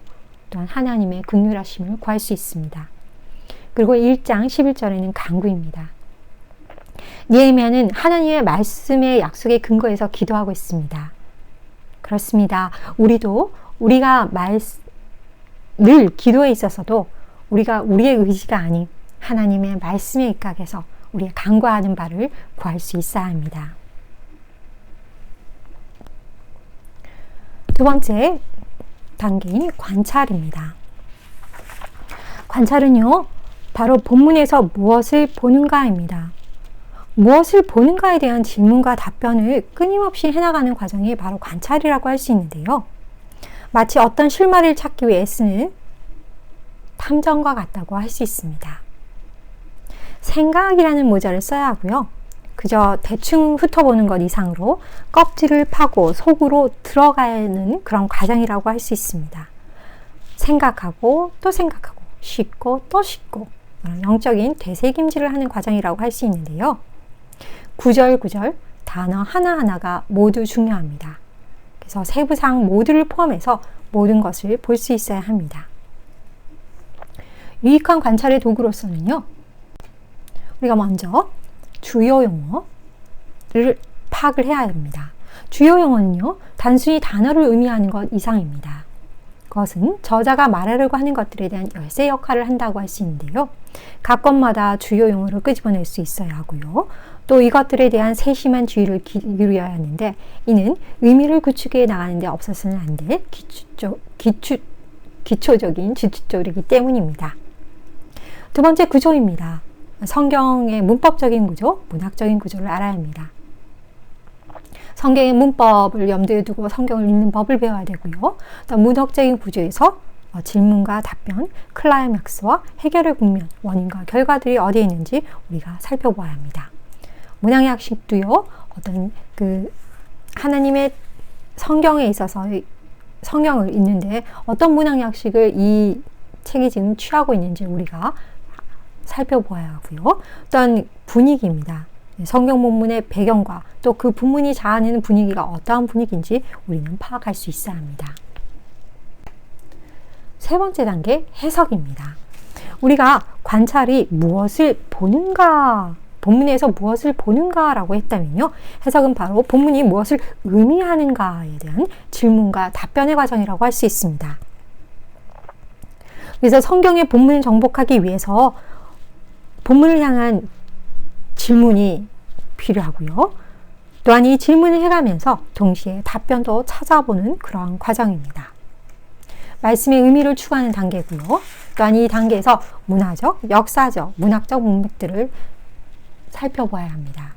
[SPEAKER 1] 또한 하나님의 긍휼하심을 구할 수 있습니다. 그리고 1장 11절에는 간구입니다. 느헤미야는 하나님의 말씀의 약속에 근거해서 기도하고 있습니다. 그렇습니다. 우리가 늘 기도에 있어서도 우리가 우리의 의지가 아닌 하나님의 말씀에 입각해서 우리의 간구하는 바를 구할 수 있어야 합니다. 두 번째 단계인 관찰입니다. 관찰은요, 바로 본문에서 무엇을 보는가입니다. 무엇을 보는가에 대한 질문과 답변을 끊임없이 해나가는 과정이 바로 관찰이라고 할 수 있는데요. 마치 어떤 실마리를 찾기 위해 애쓰는 탐정과 같다고 할 수 있습니다. 생각이라는 모자를 써야 하고요. 그저 대충 훑어보는 것 이상으로 껍질을 파고 속으로 들어가는 그런 과정이라고 할 수 있습니다. 생각하고 또 생각하고 씻고 또 씻고 영적인 되새김질을 하는 과정이라고 할 수 있는데요. 구절구절 단어 하나하나가 모두 중요합니다. 그래서 세부사항 모두를 포함해서 모든 것을 볼 수 있어야 합니다. 유익한 관찰의 도구로서는요, 우리가 먼저 주요 용어를 파악을 해야 합니다. 주요 용어는요, 단순히 단어를 의미하는 것 이상입니다. 그것은 저자가 말하려고 하는 것들에 대한 열쇠 역할을 한다고 할 수 있는데요. 각 것마다 주요 용어를 끄집어낼 수 있어야 하고요. 또 이것들에 대한 세심한 주의를 기울여야 하는데, 이는 의미를 구축해 나가는 데 없어서는 안 될 기초적인 지식적이기 때문입니다. 두 번째 구조입니다. 성경의 문법적인 구조, 문학적인 구조를 알아야 합니다. 성경의 문법을 염두에 두고 성경을 읽는 법을 배워야 되고요. 또 문학적인 구조에서 질문과 답변, 클라이맥스와 해결의 국면, 원인과 결과들이 어디에 있는지 우리가 살펴보아야 합니다. 문학의 학식도요, 어떤 하나님의 성경에 있어서 성경을 읽는데 어떤 문학의 학식을 이 책이 지금 취하고 있는지 우리가 살펴보아야 하고요. 또한 분위기입니다. 성경 본문의 배경과 또 그 본문이 자아내는 분위기가 어떠한 분위기인지 우리는 파악할 수 있어야 합니다. 세 번째 단계, 해석입니다. 우리가 관찰이 무엇을 보는가, 본문에서 무엇을 보는가라고 했다면요, 해석은 바로 본문이 무엇을 의미하는가에 대한 질문과 답변의 과정이라고 할 수 있습니다. 그래서 성경의 본문을 정복하기 위해서 본문을 향한 질문이 필요하고요. 또한 이 질문을 해가면서 동시에 답변도 찾아보는 그러한 과정입니다. 말씀의 의미를 추구하는 단계고요. 또한 이 단계에서 문화적, 역사적, 문학적 문맥들을 살펴봐야 합니다.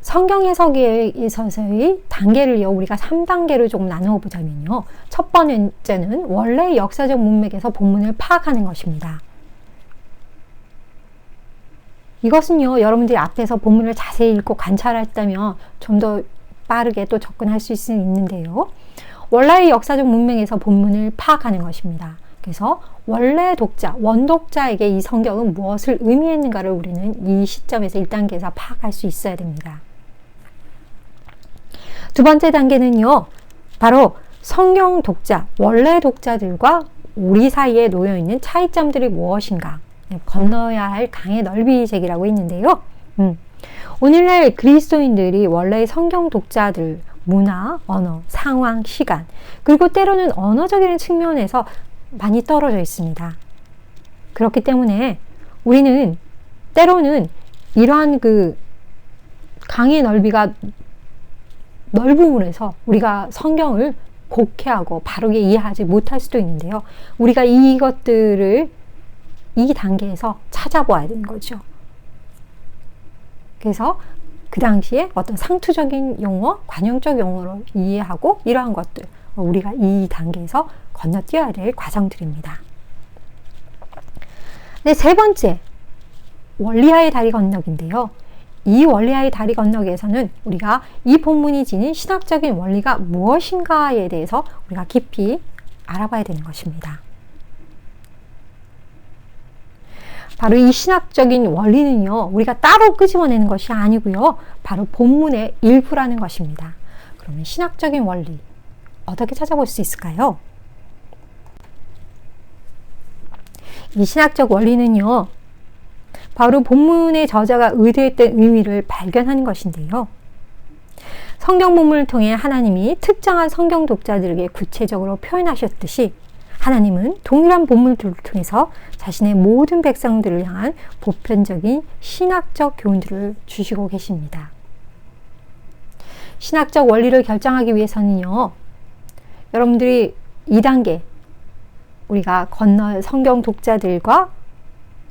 [SPEAKER 1] 성경 해석에 있어서의 단계를요, 우리가 3단계로 조금 나누어 보자면요. 첫 번째는 원래 역사적 문맥에서 본문을 파악하는 것입니다. 이것은요, 여러분들이 앞에서 본문을 자세히 읽고 관찰했다면 좀 더 빠르게 또 접근할 수 있는데요. 원래의 역사적 문맥에서 본문을 파악하는 것입니다. 그래서 원래 독자, 원독자에게 이 성경은 무엇을 의미했는가를 우리는 이 시점에서 1단계에서 파악할 수 있어야 됩니다. 두 번째 단계는요, 바로 성경 독자, 원래 독자들과 우리 사이에 놓여있는 차이점들이 무엇인가, 건너야 할 강의 넓이 제기라고 있는데요. 오늘날 그리스도인들이 원래 성경 독자들, 문화, 언어, 상황, 시간, 그리고 때로는 언어적인 측면에서 많이 떨어져 있습니다. 그렇기 때문에 우리는 때로는 이러한 강의 넓이가 넓음으로 우리가 성경을 곡해하고 바르게 이해하지 못할 수도 있는데요. 우리가 이것들을 이 단계에서 찾아봐야 되는 거죠. 그래서 그 당시에 어떤 상투적인 용어, 관용적 용어로 이해하고 이러한 것들, 우리가 이 단계에서 건너뛰어야 될 과정들입니다. 네, 세 번째, 원리하의 다리 건너기인데요. 이 원리하의 다리 건너기에서는 우리가 이 본문이 지닌 신학적인 원리가 무엇인가에 대해서 우리가 깊이 알아봐야 되는 것입니다. 바로 이 신학적인 원리는요, 우리가 따로 끄집어내는 것이 아니고요, 바로 본문의 일부라는 것입니다. 그러면 신학적인 원리 어떻게 찾아볼 수 있을까요? 이 신학적 원리는요, 바로 본문의 저자가 의도했던 의미를 발견하는 것인데요. 성경 본문을 통해 하나님이 특정한 성경 독자들에게 구체적으로 표현하셨듯이 하나님은 동일한 본문들을 통해서 자신의 모든 백성들을 향한 보편적인 신학적 교훈들을 주시고 계십니다. 신학적 원리를 결정하기 위해서는요, 여러분들이 2단계, 우리가 건너야 성경 독자들과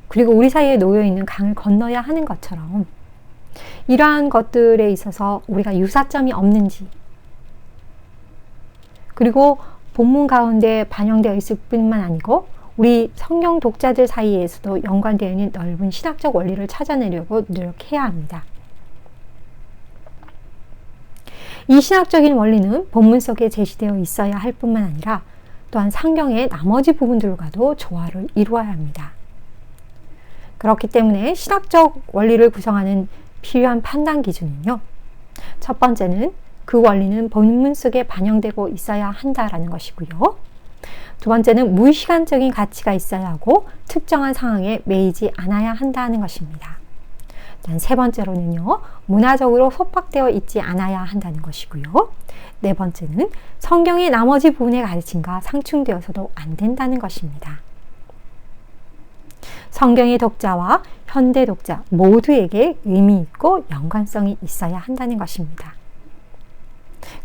[SPEAKER 1] 그리고 우리 사이에 놓여있는 강을 건너야 하는 것처럼 이러한 것들에 있어서 우리가 유사점이 없는지, 그리고 본문 가운데 반영되어 있을 뿐만 아니고 우리 성경 독자들 사이에서도 연관되어 있는 넓은 신학적 원리를 찾아내려고 노력해야 합니다. 이 신학적인 원리는 본문 속에 제시되어 있어야 할 뿐만 아니라 또한 성경의 나머지 부분들과도 조화를 이루어야 합니다. 그렇기 때문에 신학적 원리를 구성하는 필요한 판단 기준은요, 첫 번째는 그 원리는 본문 속에 반영되고 있어야 한다라는 것이고요. 두 번째는 무시간적인 가치가 있어야 하고 특정한 상황에 매이지 않아야 한다는 것입니다. 세 번째로는요, 문화적으로 속박되어 있지 않아야 한다는 것이고요. 네 번째는 성경의 나머지 부분의 가르침과 상충되어서도 안 된다는 것입니다. 성경의 독자와 현대 독자 모두에게 의미 있고 연관성이 있어야 한다는 것입니다.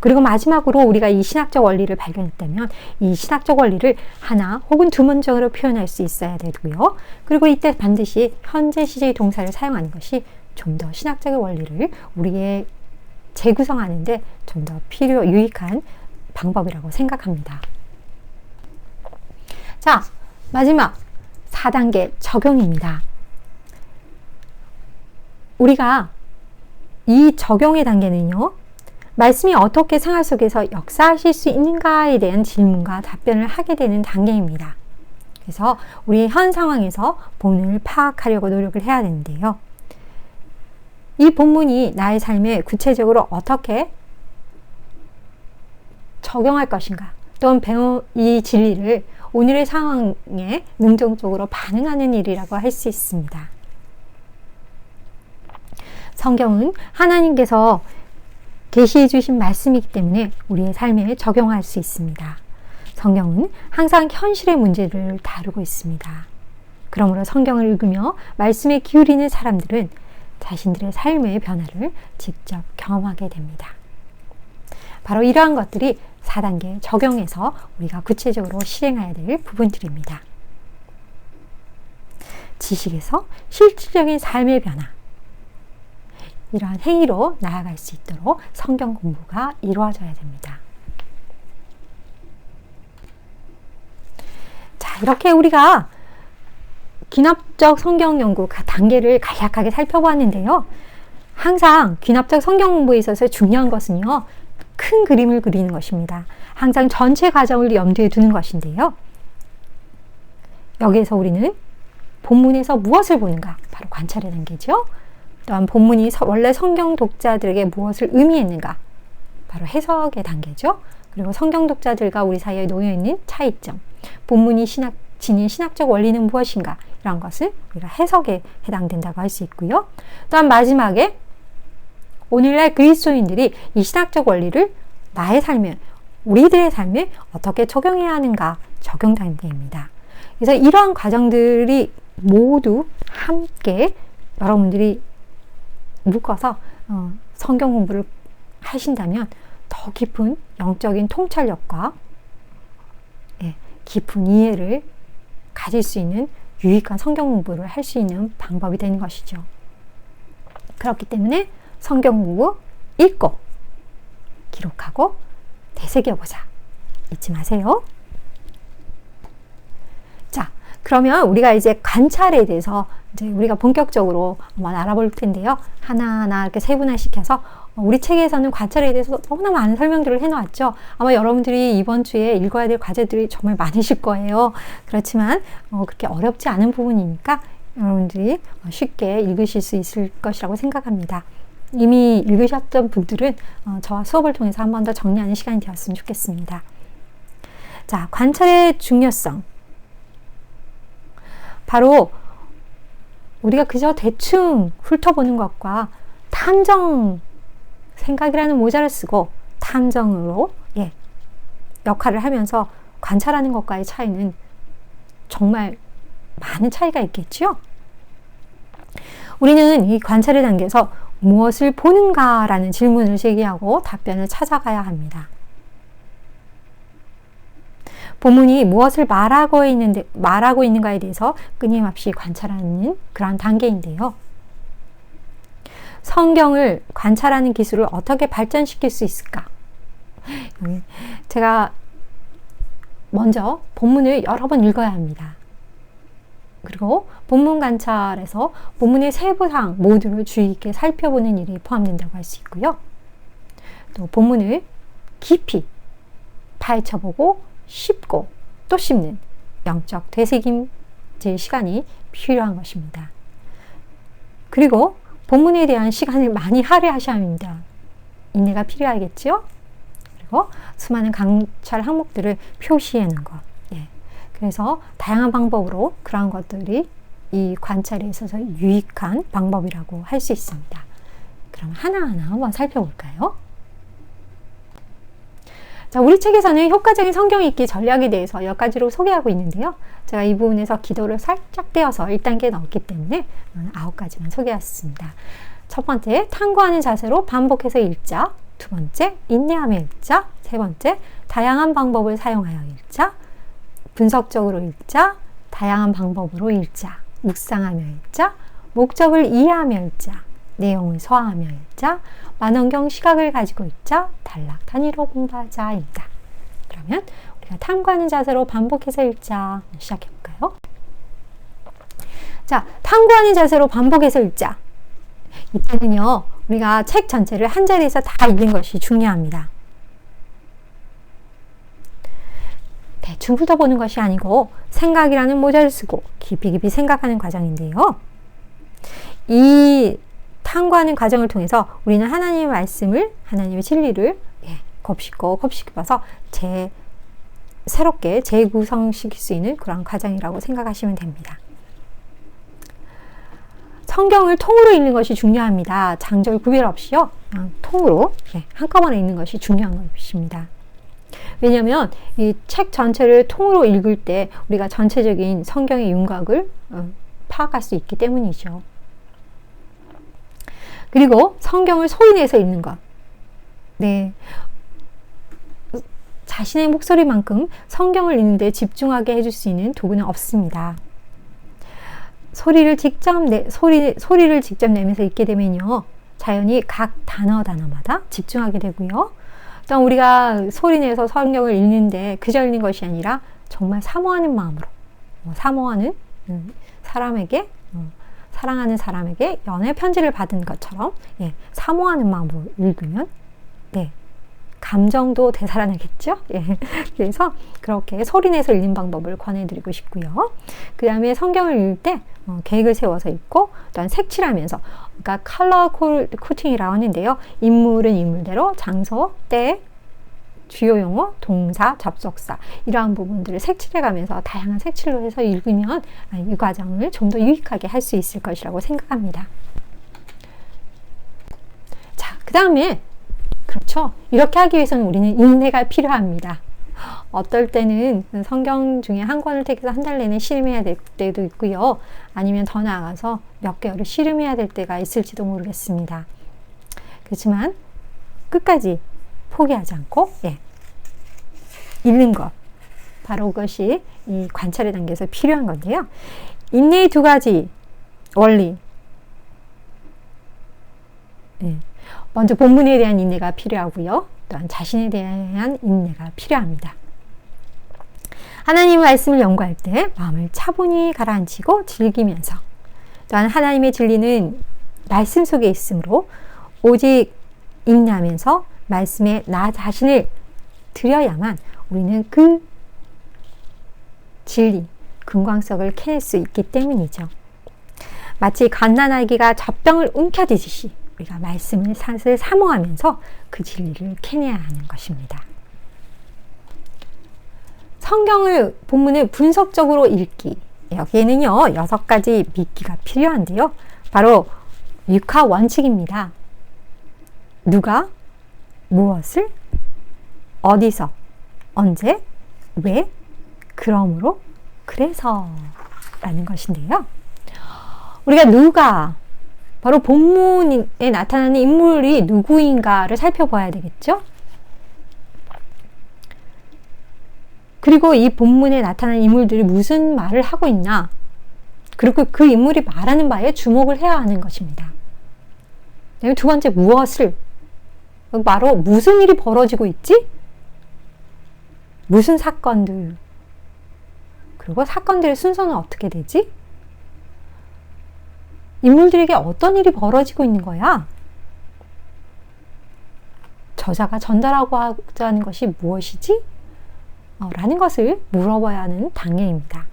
[SPEAKER 1] 그리고 마지막으로 우리가 이 신학적 원리를 발견했다면 이 신학적 원리를 하나 혹은 두 문장으로 표현할 수 있어야 되고요. 그리고 이때 반드시 현재 시제의 동사를 사용하는 것이 좀 더 신학적 원리를 우리의 재구성하는데 좀 더 유익한 방법이라고 생각합니다. 자, 마지막 4단계 적용입니다. 우리가 이 적용의 단계는요, 말씀이 어떻게 생활 속에서 역사하실 수 있는가에 대한 질문과 답변을 하게 되는 단계입니다. 그래서 우리 현 상황에서 본문을 파악하려고 노력을 해야 되는데요. 이 본문이 나의 삶에 구체적으로 어떻게 적용할 것인가, 또는 배운 이 진리를 오늘의 상황에 능동적으로 반응하는 일이라고 할 수 있습니다. 성경은 하나님께서 계시해 주신 말씀이기 때문에 우리의 삶에 적용할 수 있습니다. 성경은 항상 현실의 문제를 다루고 있습니다. 그러므로 성경을 읽으며 말씀에 기울이는 사람들은 자신들의 삶의 변화를 직접 경험하게 됩니다. 바로 이러한 것들이 4단계 적용해서 우리가 구체적으로 실행해야 될 부분들입니다. 지식에서 실질적인 삶의 변화, 이러한 행위로 나아갈 수 있도록 성경 공부가 이루어져야 됩니다. 자, 이렇게 우리가 귀납적 성경 연구 단계를 간략하게 살펴보았는데요. 항상 귀납적 성경 공부에 있어서 중요한 것은요, 큰 그림을 그리는 것입니다. 항상 전체 과정을 염두에 두는 것인데요. 여기에서 우리는 본문에서 무엇을 보는가, 바로 관찰의 단계죠. 또한 본문이 원래 성경 독자들에게 무엇을 의미했는가, 바로 해석의 단계죠. 그리고 성경 독자들과 우리 사이에 놓여있는 차이점, 본문이 지닌 신학적 원리는 무엇인가, 이런 것을 우리가 해석에 해당된다고 할 수 있고요. 또한 마지막에 오늘날 그리스도인들이 이 신학적 원리를 나의 삶에, 우리들의 삶에 어떻게 적용해야 하는가, 적용 단계입니다. 그래서 이러한 과정들이 모두 함께 여러분들이 묶어서 성경 공부를 하신다면 더 깊은 영적인 통찰력과 깊은 이해를 가질 수 있는 유익한 성경 공부를 할 수 있는 방법이 되는 것이죠. 그렇기 때문에 성경 공부 읽고 기록하고 되새겨보자. 잊지 마세요. 자, 그러면 우리가 이제 관찰에 대해서 이제 우리가 본격적으로 한번 알아볼 텐데요. 하나하나 이렇게 세분화시켜서 우리 책에서는 관찰에 대해서 너무나 많은 설명들을 해놓았죠. 아마 여러분들이 이번 주에 읽어야 될 과제들이 정말 많으실 거예요. 그렇지만 그렇게 어렵지 않은 부분이니까 여러분들이 쉽게 읽으실 수 있을 것이라고 생각합니다. 이미 읽으셨던 분들은 저와 수업을 통해서 한 번 더 정리하는 시간이 되었으면 좋겠습니다. 자, 관찰의 중요성. 바로 우리가 그저 대충 훑어보는 것과 탐정, 생각이라는 모자를 쓰고 탐정으로 역할을 하면서 관찰하는 것과의 차이는 정말 많은 차이가 있겠죠? 우리는 이 관찰의 단계에서 무엇을 보는가라는 질문을 제기하고 답변을 찾아가야 합니다. 본문이 무엇을 말하고 있는가에 대해서 끊임없이 관찰하는 그런 단계인데요. 성경을 관찰하는 기술을 어떻게 발전시킬 수 있을까? 제가 먼저 본문을 여러 번 읽어야 합니다. 그리고 본문 관찰에서 본문의 세부사항 모두를 주의 깊게 살펴보는 일이 포함된다고 할 수 있고요. 또 본문을 깊이 파헤쳐보고 씹고 또 씹는 영적 되새김질 시간이 필요한 것입니다. 그리고 본문에 대한 시간을 많이 할애하셔야 합니다. 인내가 필요하겠죠? 그리고 수많은 관찰 항목들을 표시해 놓은 것. 그래서 다양한 방법으로 그러한 것들이 이 관찰에 있어서 유익한 방법이라고 할 수 있습니다. 그럼 하나하나 한번 살펴볼까요? 자, 우리 책에서는 효과적인 성경 읽기 전략에 대해서 몇 가지로 소개하고 있는데요. 제가 이 부분에서 기도를 살짝 떼어서 1단계에 넣었기 때문에 9가지만 소개했습니다. 첫 번째, 탐구하는 자세로 반복해서 읽자. 두 번째, 인내하며 읽자. 세 번째, 다양한 방법을 사용하여 읽자. 분석적으로 읽자. 다양한 방법으로 읽자. 묵상하며 읽자. 목적을 이해하며 읽자. 내용을 소화하며 읽자. 만원경 시각을 가지고 읽자. 단락 단위로 공부하자입니다. 그러면 우리가 탐구하는 자세로 반복해서 읽자. 시작해 볼까요? 자, 탐구하는 자세로 반복해서 읽자. 이때는요, 우리가 책 전체를 한 자리에서 다 읽는 것이 중요합니다. 대충 훑어보는 것이 아니고 생각이라는 모자를 쓰고 깊이 생각하는 과정인데요. 이 탐구하는 과정을 통해서 우리는 하나님의 말씀을, 하나님의 진리를 곱씹어서 새롭게 재구성시킬 수 있는 그런 과정이라고 생각하시면 됩니다. 성경을 통으로 읽는 것이 중요합니다. 장절 구별 없이요. 그냥 통으로 한꺼번에 읽는 것이 중요한 것입니다. 왜냐하면 이 책 전체를 통으로 읽을 때 우리가 전체적인 성경의 윤곽을 파악할 수 있기 때문이죠. 그리고 성경을 소리내서 읽는 것. 자신의 목소리만큼 성경을 읽는데 집중하게 해줄 수 있는 도구는 없습니다. 소리를 직접 내면서 읽게 되면요, 자연히 각 단어마다 집중하게 되고요. 또 우리가 소리내서 성경을 읽는데 그저 읽는 것이 아니라 정말 사모하는 마음으로, 사모하는 사람에게, 사랑하는 사람에게 연애 편지를 받은 것처럼 사모하는 마음으로 읽으면 감정도 되살아나겠죠. 그래서 그렇게 소리내서 읽는 방법을 권해드리고 싶고요. 그 다음에 성경을 읽을 때 계획을 세워서 읽고, 또한 색칠하면서, 그러니까 컬러 코팅이라고 하는데요. 인물은 인물대로, 장소, 때, 주요 용어, 동사, 접속사, 이러한 부분들을 색칠해가면서 다양한 색칠로 해서 읽으면 이 과정을 좀 더 유익하게 할 수 있을 것이라고 생각합니다. 자, 그 다음에 그렇죠. 이렇게 하기 위해서는 우리는 인내가 필요합니다. 어떨 때는 성경 중에 한 권을 택해서 한 달 내내 씨름해야 될 때도 있고요. 아니면 더 나아가서 몇 개월을 씨름해야 될 때가 있을지도 모르겠습니다. 그렇지만 끝까지 포기하지 않고 읽는 것, 바로 그것이 이 관찰의 단계에서 필요한 건데요. 인내의 두 가지 원리. 먼저 본문에 대한 인내가 필요하고요. 또한 자신에 대한 인내가 필요합니다. 하나님의 말씀을 연구할 때 마음을 차분히 가라앉히고 즐기면서, 또한 하나님의 진리는 말씀 속에 있으므로 오직 인내하면서 말씀에 나 자신을 드려야만 우리는 그 진리, 금광석을 캐낼 수 있기 때문이죠. 마치 갓난아기가 젖병을 움켜쥐듯이 우리가 말씀을 사슬 사모하면서 그 진리를 캐내야 하는 것입니다. 성경을 본문을 분석적으로 읽기. 여기에는요 6가지 미끼가 필요한데요. 바로 육하 원칙입니다. 누가, 무엇을, 어디서, 언제, 왜, 그러므로, 그래서 라는 것인데요. 우리가 누가, 바로 본문에 나타나는 인물이 누구인가를 살펴봐야 되겠죠. 그리고 이 본문에 나타나는 인물들이 무슨 말을 하고 있나, 그리고 그 인물이 말하는 바에 주목을 해야 하는 것입니다. 두 번째, 무엇을, 바로 무슨 일이 벌어지고 있지? 무슨 사건들, 그리고 사건들의 순서는 어떻게 되지? 인물들에게 어떤 일이 벌어지고 있는 거야? 저자가 전달하고자 하는 것이 무엇이지? 라는 것을 물어봐야 하는 단계입니다.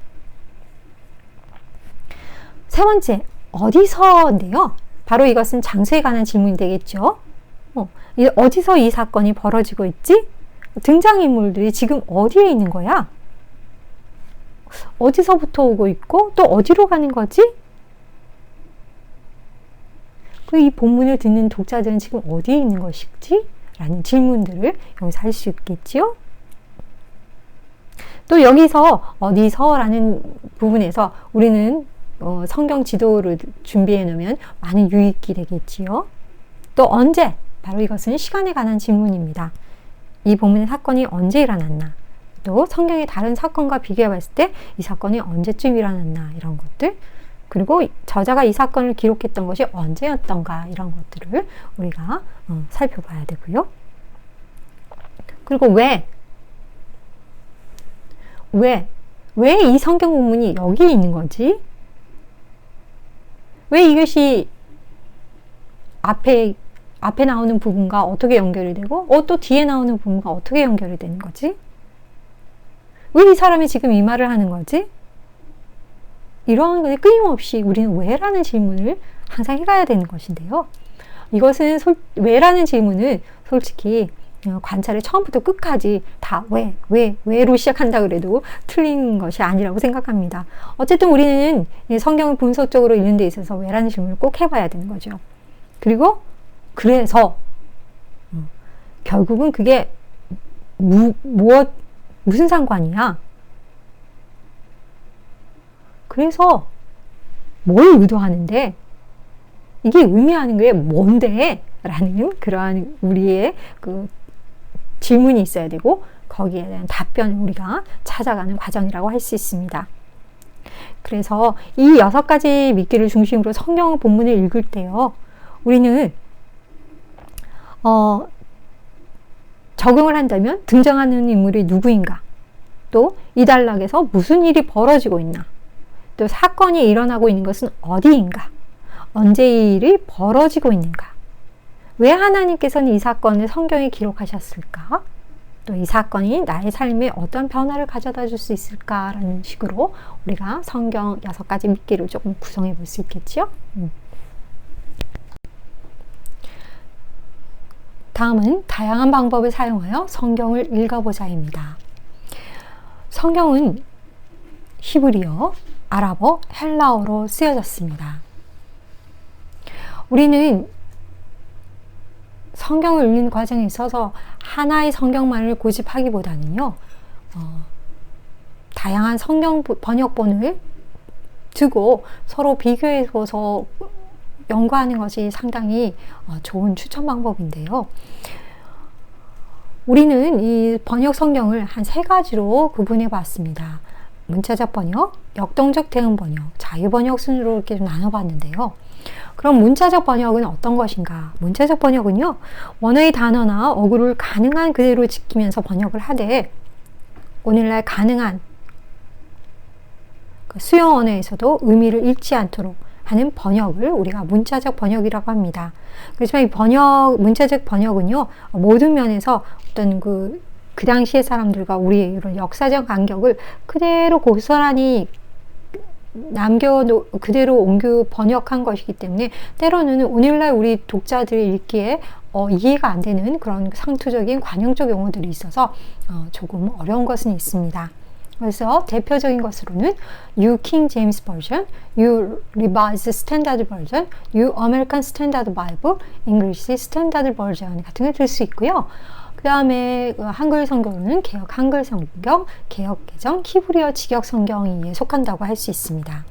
[SPEAKER 1] 세 번째, 어디서인데요. 바로 이것은 장소에 관한 질문이 되겠죠. 어디서 이 사건이 벌어지고 있지? 등장인물들이 지금 어디에 있는 거야? 어디서부터 오고 있고 또 어디로 가는 거지? 이 본문을 듣는 독자들은 지금 어디에 있는 것이지? 라는 질문들을 여기서 할 수 있겠지요. 또 여기서 어디서 라는 부분에서 우리는 성경 지도를 준비해 놓으면 많은 유익이 되겠지요. 또 언제? 바로 이것은 시간에 관한 질문입니다. 이 본문의 사건이 언제 일어났나? 또 성경의 다른 사건과 비교해 봤을 때 이 사건이 언제쯤 일어났나? 이런 것들. 그리고 저자가 이 사건을 기록했던 것이 언제였던가? 이런 것들을 우리가 살펴봐야 되고요. 그리고 왜 이 성경 본문이 여기에 있는 거지? 왜 이것이 앞에 나오는 부분과 어떻게 연결이 되고, 또 뒤에 나오는 부분과 어떻게 연결이 되는 거지? 왜 이 사람이 지금 이 말을 하는 거지? 이런 것에 끊임없이 우리는 왜라는 질문을 항상 해가야 되는 것인데요. 이것은 왜라는 질문은 솔직히 관찰을 처음부터 끝까지 다 왜로 시작한다 그래도 틀린 것이 아니라고 생각합니다. 어쨌든 우리는 성경을 분석적으로 읽는 데 있어서 왜라는 질문을 꼭 해봐야 되는 거죠. 그리고 그래서 결국은 그게 무슨 상관이야? 그래서 뭘 의도하는데? 이게 의미하는 게 뭔데? 라는 그러한 우리의 그 질문이 있어야 되고 거기에 대한 답변을 우리가 찾아가는 과정이라고 할 수 있습니다. 그래서 이 6가지 미끼를 중심으로 성경 본문을 읽을 때요. 우리는 적용을 한다면 등장하는 인물이 누구인가? 또 이 단락에서 무슨 일이 벌어지고 있나? 또 사건이 일어나고 있는 것은 어디인가? 언제 이 일이 벌어지고 있는가? 왜 하나님께서는 이 사건을 성경에 기록하셨을까? 또 이 사건이 나의 삶에 어떤 변화를 가져다 줄 수 있을까라는 식으로 우리가 성경 6가지 미끼를 조금 구성해 볼 수 있겠지요? 다음은 다양한 방법을 사용하여 성경을 읽어보자입니다. 성경은 히브리어, 아랍어, 헬라어로 쓰여졌습니다. 우리는 성경을 읽는 과정에 있어서 하나의 성경만을 고집하기보다는요, 다양한 성경 번역본을 두고 서로 비교해서 연구하는 것이 상당히 좋은 추천 방법인데요. 우리는 이 번역 성경을 한 3가지로 구분해 봤습니다. 문자적 번역, 역동적 대응 번역, 자유 번역 순으로 이렇게 좀 나눠봤는데요. 그럼 문자적 번역은 어떤 것인가? 문자적 번역은요, 원어의 단어나 어구를 가능한 그대로 지키면서 번역을 하되 오늘날 가능한 수용 언어에서도 의미를 잃지 않도록 하는 번역을 우리가 문자적 번역이라고 합니다. 그렇지만 이 문자적 번역은요, 모든 면에서 어떤 그 당시의 사람들과 우리의 이런 역사적 간격을 그대로 고스란히 그대로 옮겨 번역한 것이기 때문에 때로는 오늘날 우리 독자들이 읽기에 이해가 안 되는 그런 상투적인 관용적 용어들이 있어서 조금 어려운 것은 있습니다. 그래서 대표적인 것으로는 New King James Version, New Revised Standard Version, New American Standard Bible, English Standard Version 같은 걸 들 수 있고요. 그 다음에 한글 성경은 개역 한글 성경, 개역 개정, 히브리어 직역 성경에 속한다고 할 수 있습니다.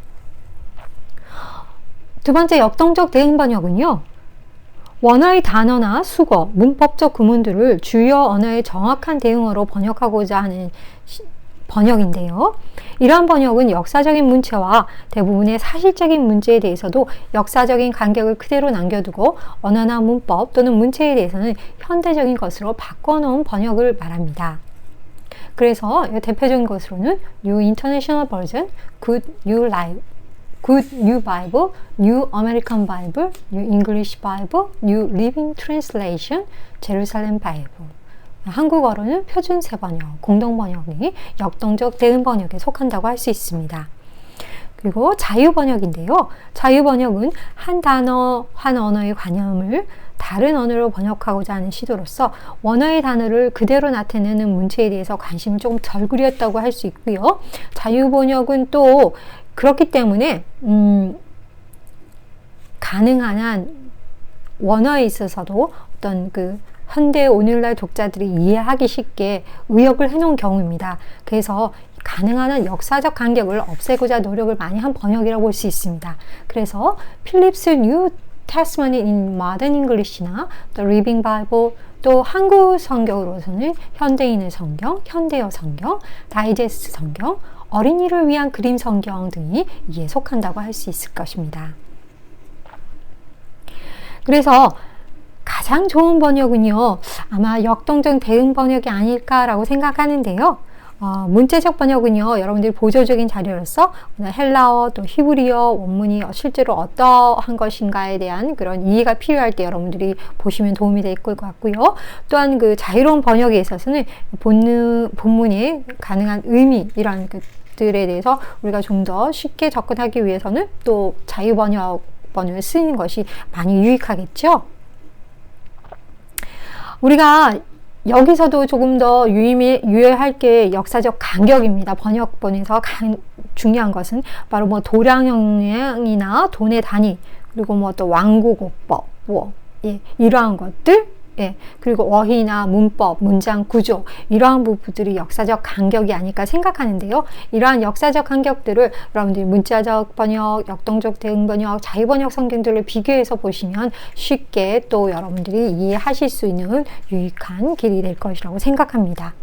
[SPEAKER 1] 두 번째 역동적 대응 번역은요. 원어의 단어나 수거, 문법적 구문들을 주요 언어의 정확한 대응어로 번역하고자 하는 번역인데요. 이러한 번역은 역사적인 문체와 대부분의 사실적인 문제에 대해서도 역사적인 간격을 그대로 남겨두고 언어나 문법 또는 문체에 대해서는 현대적인 것으로 바꿔놓은 번역을 말합니다. 그래서 대표적인 것으로는 New International Version, Good New Bible, New American Bible, New English Bible, New Living Translation, Jerusalem Bible. 한국어로는 표준 세번역, 공동번역이 역동적 대응 번역에 속한다고 할 수 있습니다. 그리고 자유번역인데요. 자유번역은 한 단어, 한 언어의 관념을 다른 언어로 번역하고자 하는 시도로서 원어의 단어를 그대로 나타내는 문체에 대해서 관심을 조금 덜 기울였다고 할 수 있고요. 자유번역은 또 그렇기 때문에 가능한 한 원어에 있어서도 어떤 현대 오늘날 독자들이 이해하기 쉽게 의역을 해놓은 경우입니다. 그래서 가능한 한 역사적 간격을 없애고자 노력을 많이 한 번역이라고 볼 수 있습니다. 그래서 필립스 뉴 테스트먼트 in Modern English나 The Living Bible, 또 한국 성경으로서는 현대인의 성경, 현대어 성경, 다이제스트 성경, 어린이를 위한 그림 성경 등이 이에 속한다고 할 수 있을 것입니다. 그래서 가장 좋은 번역은요, 아마 역동적 대응 번역이 아닐까라고 생각하는데요. 문체적 번역은요, 여러분들이 보조적인 자료로서 헬라어 또 히브리어 원문이 실제로 어떠한 것인가에 대한 그런 이해가 필요할 때 여러분들이 보시면 도움이 될 것 같고요. 또한 자유로운 번역에 있어서는 본문의 가능한 의미, 이런 것들에 대해서 우리가 좀 더 쉽게 접근하기 위해서는 또 자유 번역을 쓰는 것이 많이 유익하겠죠. 우리가 여기서도 조금 더 유의할 게 역사적 간격입니다. 번역본에서 중요한 것은 바로 도량형이나 돈의 단위, 그리고 또 왕국어법, 이러한 것들, 그리고 어휘나 문법, 문장 구조, 이러한 부분들이 역사적 간격이 아닐까 생각하는데요. 이러한 역사적 간격들을 여러분들이 문자적 번역, 역동적 대응 번역, 자유번역 성경들을 비교해서 보시면 쉽게 또 여러분들이 이해하실 수 있는 유익한 길이 될 것이라고 생각합니다.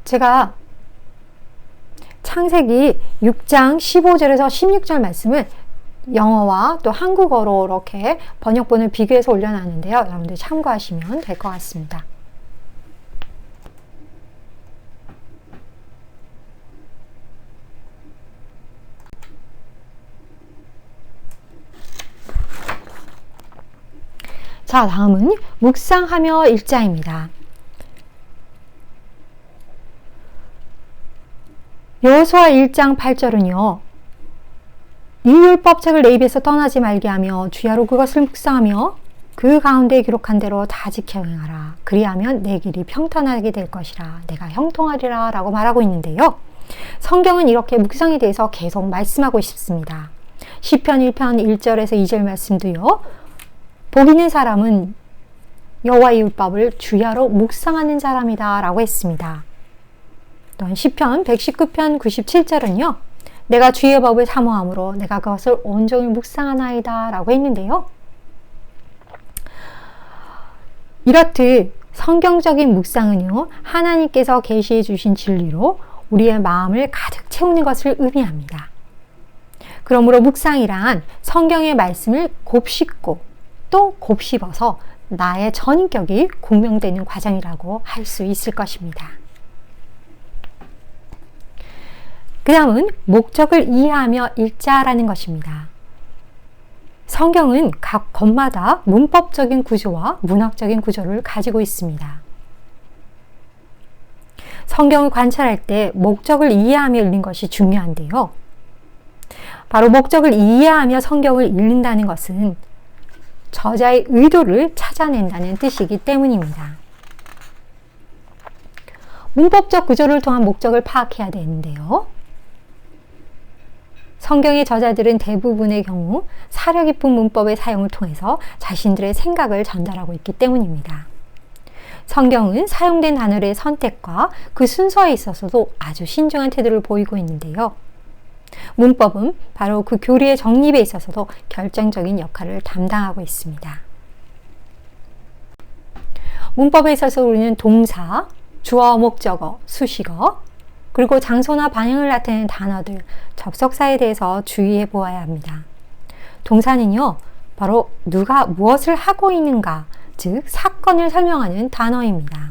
[SPEAKER 1] 제가 창세기 6장 15절에서 16절 말씀을 영어와 또 한국어로 이렇게 번역본을 비교해서 올려놨는데요. 여러분들 참고하시면 될 것 같습니다. 자, 다음은 묵상하며 읽자입니다. 여호수아 1장 8절은요. 이 율법책을 내 입에서 떠나지 말게 하며 주야로 그것을 묵상하며 그 가운데 기록한 대로 다 지켜 행하라. 그리하면 내 길이 평탄하게 될 것이라. 내가 형통하리라 라고 말하고 있는데요. 성경은 이렇게 묵상에 대해서 계속 말씀하고 싶습니다. 시편 1편 1절에서 2절 말씀도요. 복 있는 사람은 여호와의 율법을 주야로 묵상하는 사람이다 라고 했습니다. 또한 시편 119편 97절은요. 내가 주의 법을 사모함으로 내가 그것을 온종일 묵상하나이다 라고 했는데요. 이렇듯 성경적인 묵상은요. 하나님께서 계시해 주신 진리로 우리의 마음을 가득 채우는 것을 의미합니다. 그러므로 묵상이란 성경의 말씀을 곱씹고 또 곱씹어서 나의 전인격이 공명되는 과정이라고 할 수 있을 것입니다. 그 다음은 목적을 이해하며 읽자라는 것입니다. 성경은 각 권마다 문법적인 구조와 문학적인 구조를 가지고 있습니다. 성경을 관찰할 때 목적을 이해하며 읽는 것이 중요한데요. 바로 목적을 이해하며 성경을 읽는다는 것은 저자의 의도를 찾아낸다는 뜻이기 때문입니다. 문법적 구조를 통한 목적을 파악해야 되는데요. 성경의 저자들은 대부분의 경우 사려 깊은 문법의 사용을 통해서 자신들의 생각을 전달하고 있기 때문입니다. 성경은 사용된 단어의 선택과 그 순서에 있어서도 아주 신중한 태도를 보이고 있는데요. 문법은 바로 그 교리의 정립에 있어서도 결정적인 역할을 담당하고 있습니다. 문법에 있어서 우리는 동사, 주어, 목적어, 수식어, 그리고 장소나 방향을 나타내는 단어들, 접속사에 대해서 주의해 보아야 합니다. 동사는요, 바로 누가 무엇을 하고 있는가, 즉 사건을 설명하는 단어입니다.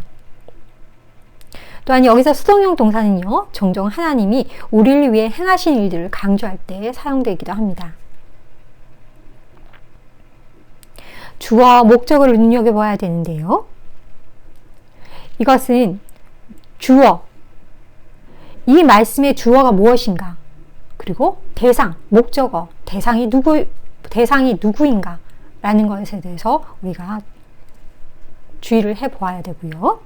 [SPEAKER 1] 또한 여기서 수동형 동사는요, 종종 하나님이 우리를 위해 행하신 일들을 강조할 때 사용되기도 합니다. 주어, 목적어를 눈여겨봐야 되는데요. 이것은 주어, 이 말씀의 주어가 무엇인가, 그리고 대상, 목적어, 대상이 누구인가 라는 것에 대해서 우리가 주의를 해보아야 되고요.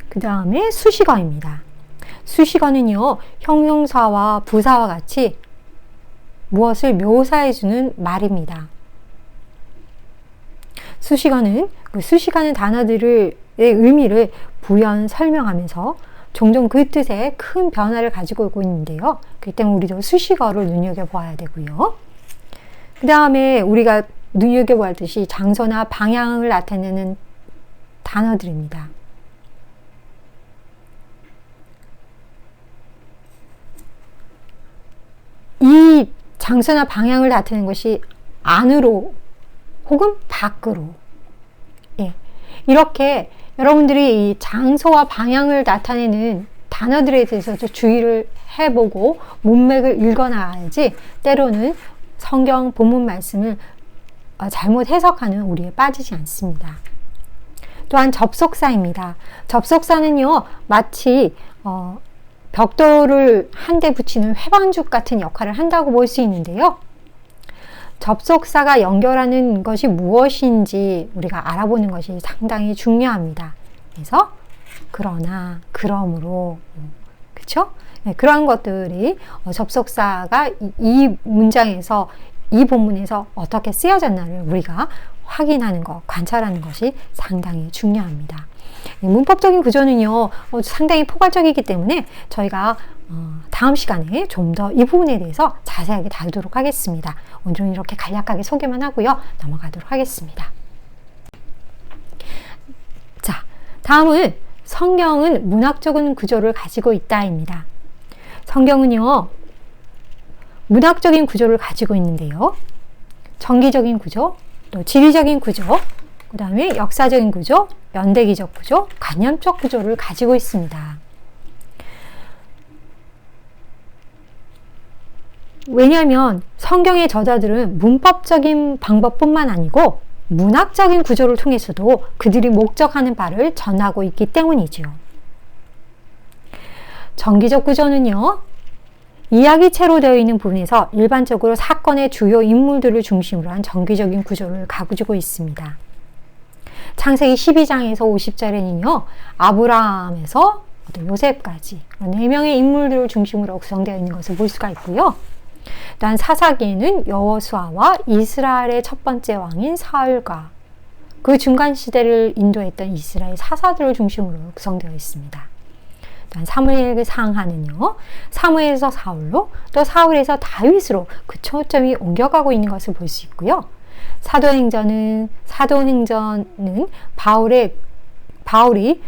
[SPEAKER 1] 그 다음에 수식어입니다. 수식어는요, 형용사와 부사와 같이 무엇을 묘사해주는 말입니다. 수식어는 그 수식하는 단어들의 의미를 부연 설명하면서 종종 그 뜻에 큰 변화를 가지고 오고 있는데요. 그렇기 때문에 우리도 수식어를 눈여겨보아야 되고요. 그 다음에 우리가 눈여겨보아야 할 뜻이 장소나 방향을 나타내는 단어들입니다. 이 장소나 방향을 나타내는 것이 안으로 혹은 밖으로, 이렇게 여러분들이 이 장소와 방향을 나타내는 단어들에 대해서도 주의를 해보고 문맥을 읽어나가야지 때로는 성경 본문 말씀을 잘못 해석하는 우리에 빠지지 않습니다. 또한 접속사입니다. 접속사는요, 마치 벽돌을 한 대 붙이는 회방죽 같은 역할을 한다고 볼 수 있는데요. 접속사가 연결하는 것이 무엇인지 우리가 알아보는 것이 상당히 중요합니다. 그래서 그러나, 그러므로, 그렇죠? 네, 그런 것들이 접속사가 이 문장에서, 이 본문에서 어떻게 쓰여졌나를 우리가 확인하는 것, 관찰하는 것이 상당히 중요합니다. 문법적인 구조는요, 상당히 포괄적이기 때문에 저희가 다음 시간에 좀 더 이 부분에 대해서 자세하게 다루도록 하겠습니다. 오늘은 이렇게 간략하게 소개만 하고요, 넘어가도록 하겠습니다. 자, 다음은 성경은 문학적인 구조를 가지고 있다입니다. 성경은요, 문학적인 구조를 가지고 있는데요. 정기적인 구조, 또 지리적인 구조, 그 다음에 역사적인 구조, 연대기적 구조, 관념적 구조를 가지고 있습니다. 왜냐하면 성경의 저자들은 문법적인 방법뿐만 아니고 문학적인 구조를 통해서도 그들이 목적하는 바를 전하고 있기 때문이죠. 정기적 구조는요, 이야기체로 되어 있는 부분에서 일반적으로 사건의 주요 인물들을 중심으로 한 정기적인 구조를 가지고 있습니다. 창세기 12장에서 50절에는요, 아브라함에서 요셉까지 4명의 인물들을 중심으로 구성되어 있는 것을 볼 수가 있고요. 또한 사사기에는 여호수아와 이스라엘의 첫 번째 왕인 사울과 그 중간 시대를 인도했던 이스라엘 사사들을 중심으로 구성되어 있습니다. 또한 사무엘 상하는요, 사무엘에서 사울로, 또 사울에서 다윗으로 그 초점이 옮겨가고 있는 것을 볼 수 있고요. 사도행전은 바울이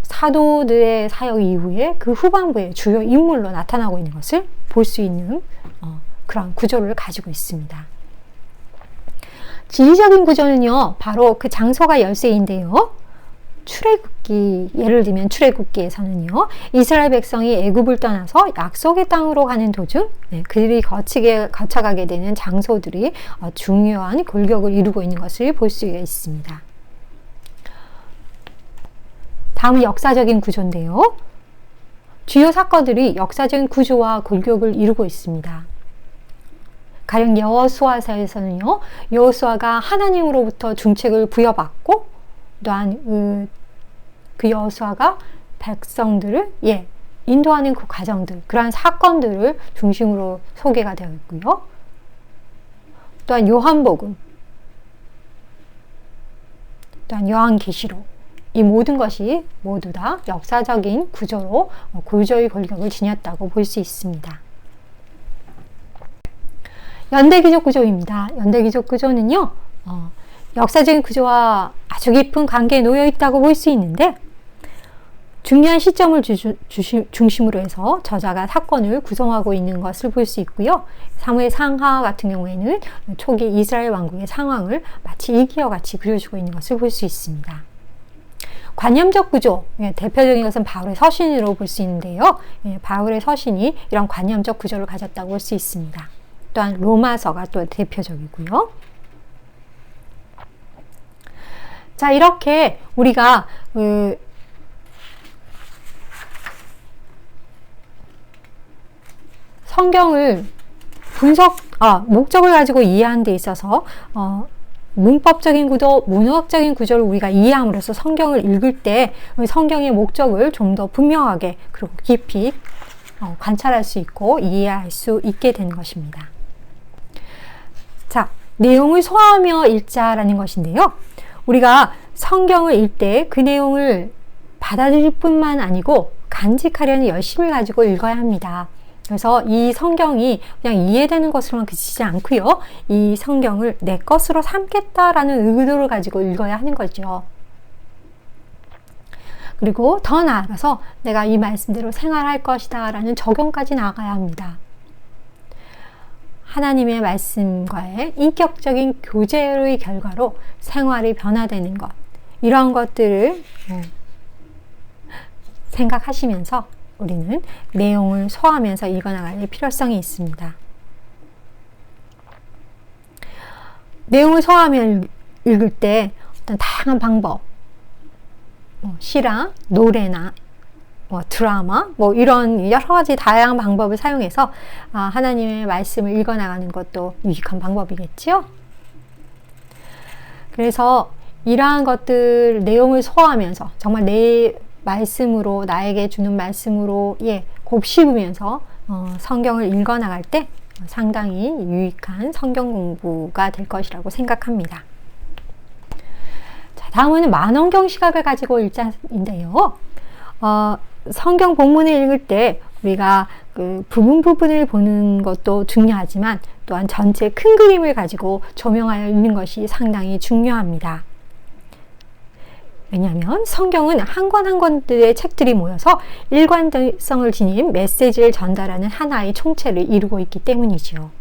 [SPEAKER 1] 사도들의 사역 이후에 그 후반부에 주요 인물로 나타나고 있는 것을 볼 수 있는 그런 구조를 가지고 있습니다. 지리적인 구조는요, 바로 그 장소가 열쇠인데요. 출애굽기, 예를 들면 출애굽기에서는요, 이스라엘 백성이 애굽을 떠나서 약속의 땅으로 가는 도중 그들이 거쳐가게 되는 장소들이 중요한 골격을 이루고 있는 것을 볼 수가 있습니다. 다음은 역사적인 구조인데요. 주요 사건들이 역사적인 구조와 골격을 이루고 있습니다. 가령 여호수아서에서는요, 여호수아가 하나님으로부터 중책을 부여받고 또한 그 여호수아가 백성들을 인도하는 그 과정들, 그러한 사건들을 중심으로 소개가 되어 있고요. 또한 요한복음, 또한 요한계시록, 이 모든 것이 모두 다 역사적인 구조로 골조의 골격을 지녔다고 볼 수 있습니다. 연대기적 구조입니다. 연대기적 구조는요, 역사적인 구조와 아주 깊은 관계에 놓여 있다고 볼 수 있는데, 중요한 시점을 중심으로 해서 저자가 사건을 구성하고 있는 것을 볼 수 있고요. 사무엘 상하 같은 경우에는 초기 이스라엘 왕국의 상황을 마치 일기와 같이 그려주고 있는 것을 볼 수 있습니다. 관념적 구조, 대표적인 것은 바울의 서신으로 볼 수 있는데요. 바울의 서신이 이런 관념적 구조를 가졌다고 볼 수 있습니다. 또한 로마서가 또 대표적이고요. 자, 이렇게 우리가 성경을 목적을 가지고 이해하는 데 있어서 문법적인 구조, 문학적인 구조를 우리가 이해함으로써 성경을 읽을 때 성경의 목적을 좀 더 분명하게 그리고 깊이 관찰할 수 있고 이해할 수 있게 되는 것입니다. 자, 내용을 소화하며 읽자라는 것인데요. 우리가 성경을 읽을 때 그 내용을 받아들일 뿐만 아니고 간직하려는 열심을 가지고 읽어야 합니다. 그래서 이 성경이 그냥 이해되는 것으로만 그치지 않고요. 이 성경을 내 것으로 삼겠다라는 의도를 가지고 읽어야 하는 거죠. 그리고 더 나아가서 내가 이 말씀대로 생활할 것이다 라는 적용까지 나가야 합니다. 하나님의 말씀과의 인격적인 교제의 결과로 생활이 변화되는 것, 이러한 것들을 생각하시면서 우리는 내용을 소화하면서 읽어나갈 필요성이 있습니다. 내용을 소화하며 읽을 때 어떤 다양한 방법, 시나 노래나 드라마, 이런 여러 가지 다양한 방법을 사용해서 하나님의 말씀을 읽어나가는 것도 유익한 방법이겠죠? 그래서 이러한 것들, 내용을 소화하면서 정말 내 말씀으로, 나에게 주는 말씀으로 곱씹으면서 성경을 읽어나갈 때 상당히 유익한 성경 공부가 될 것이라고 생각합니다. 자, 다음은 만원경 시각을 가지고 읽자인데요. 성경 본문을 읽을 때 우리가 그 부분을 보는 것도 중요하지만 또한 전체 큰 그림을 가지고 조명하여 읽는 것이 상당히 중요합니다. 왜냐하면 성경은 한 권 한 권들의 책들이 모여서 일관성을 지닌 메시지를 전달하는 하나의 총체를 이루고 있기 때문이죠.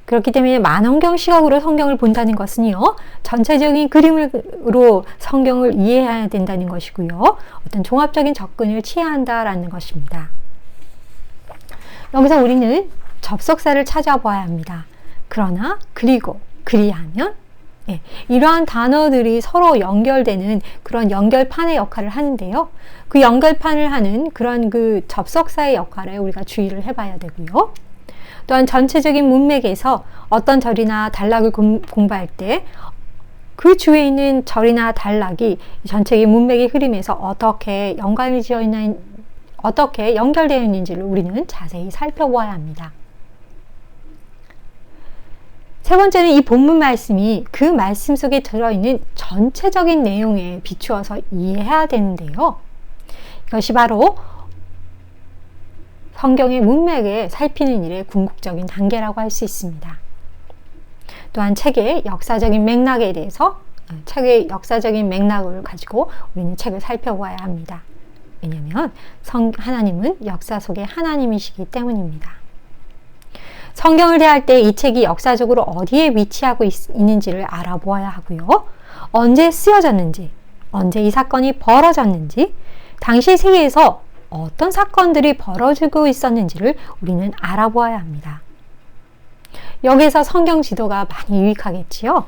[SPEAKER 1] 그렇기 때문에 만원경 시각으로 성경을 본다는 것은요, 전체적인 그림으로 성경을 이해해야 된다는 것이고요. 어떤 종합적인 접근을 취해야 한다는 것입니다. 여기서 우리는 접속사를 찾아봐야 합니다. 그러나, 그리고, 그리하면, 이러한 단어들이 서로 연결되는 그런 연결판의 역할을 하는데요. 그 연결판을 하는 그런 그 접속사의 역할에 우리가 주의를 해봐야 되고요. 또한 전체적인 문맥에서 어떤 절이나 단락을 공부할 때 그 주위에 있는 절이나 단락이 전체적인 문맥의 흐름에서 어떻게 연결되어 있는지를 우리는 자세히 살펴보아야 합니다. 세 번째는 이 본문 말씀이 그 말씀 속에 들어있는 전체적인 내용에 비추어서 이해해야 되는데요. 이것이 바로 성경의 문맥에 살피는 일의 궁극적인 단계라고 할 수 있습니다. 또한 책의 역사적인 맥락에 대해서 책의 역사적인 맥락을 가지고 우리는 책을 살펴봐야 합니다. 왜냐하면 하나님은 역사 속의 하나님이시기 때문입니다. 성경을 대할 때 이 책이 역사적으로 어디에 위치하고 있는지를 알아보아야 하고요. 언제 쓰여졌는지, 언제 이 사건이 벌어졌는지, 당시 세계에서 어떤 사건들이 벌어지고 있었는지를 우리는 알아보아야 합니다. 여기에서 성경 지도가 많이 유익하겠지요.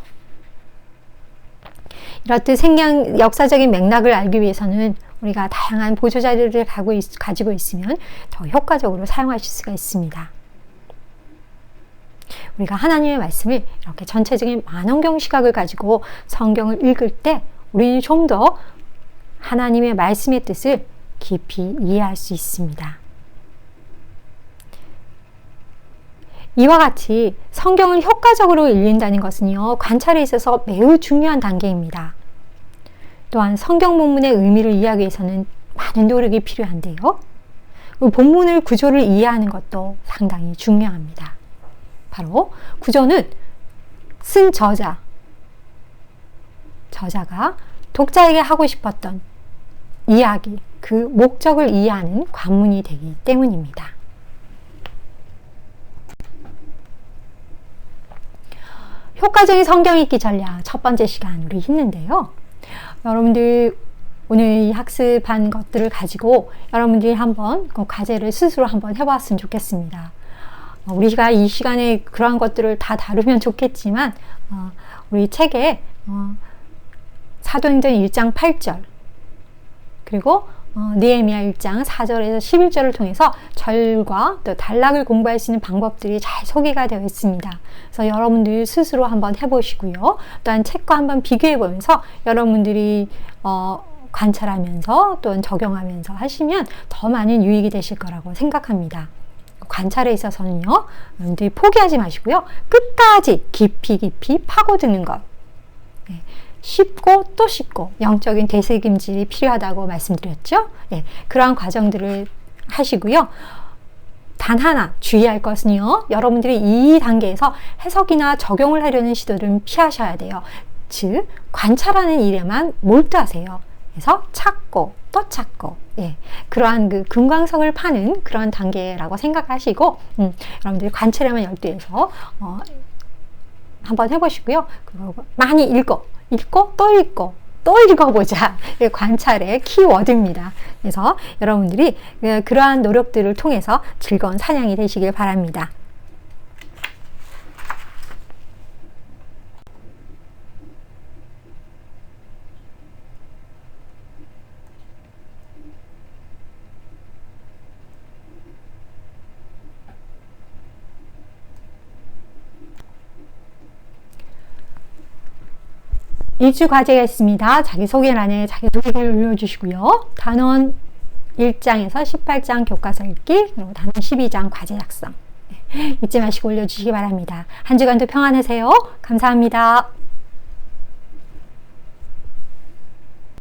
[SPEAKER 1] 이렇듯 생량 역사적인 맥락을 알기 위해서는 우리가 다양한 보조자료를 가지고 있으면 더 효과적으로 사용하실 수가 있습니다. 우리가 하나님의 말씀을 이렇게 전체적인 만원경 시각을 가지고 성경을 읽을 때 우리는 좀 더 하나님의 말씀의 뜻을 깊이 이해할 수 있습니다. 이와 같이 성경을 효과적으로 읽는다는 것은요, 관찰에 있어서 매우 중요한 단계입니다. 또한 성경 본문의 의미를 이해하기 위해서는 많은 노력이 필요한데요. 본문의 구조를 이해하는 것도 상당히 중요합니다. 바로 구조는 쓴 저자가 독자에게 하고 싶었던 이야기, 그 목적을 이해하는 관문이 되기 때문입니다. 효과적인 성경 읽기 전략 첫 번째 시간 우리 했는데요. 여러분들 오늘 이 학습한 것들을 가지고 여러분들이 한번 그 과제를 스스로 한번 해봤으면 좋겠습니다. 우리가 이 시간에 그러한 것들을 다 다루면 좋겠지만 우리 책에 사도행전 1장 8절 그리고 느헤미야 1장 4절에서 11절을 통해서 절과 또 단락을 공부할 수 있는 방법들이 잘 소개가 되어 있습니다. 그래서 여러분들 스스로 한번 해보시고요. 또한 책과 한번 비교해 보면서 여러분들이 관찰하면서 또는 적용하면서 하시면 더 많은 유익이 되실 거라고 생각합니다. 관찰에 있어서는요, 여러분들이 포기하지 마시고요. 끝까지 깊이 파고드는 것. 쉽고 또 쉽고 영적인 되새김질이 필요하다고 말씀드렸죠. 그러한 과정들을 하시고요. 단 하나 주의할 것은요, 여러분들이 이 단계에서 해석이나 적용을 하려는 시도를 피하셔야 돼요. 즉 관찰하는 일에만 몰두하세요. 그래서 찾고 또 찾고, 그러한 그 금광석을 파는 그런 단계라고 생각하시고, 여러분들이 관찰에만 열두해서 한번 해보시고요. 그리고 많이 읽고 또 읽어보자. 관찰의 키워드입니다. 그래서 여러분들이 그러한 노력들을 통해서 즐거운 사냥이 되시길 바랍니다. 일주 과제가 있습니다. 자기소개란에 자기소개를 올려주시고요. 단원 1장에서 18장 교과서 읽기, 그리고 단원 12장 과제 작성 잊지 마시고 올려주시기 바랍니다. 한 주간도 평안하세요. 감사합니다.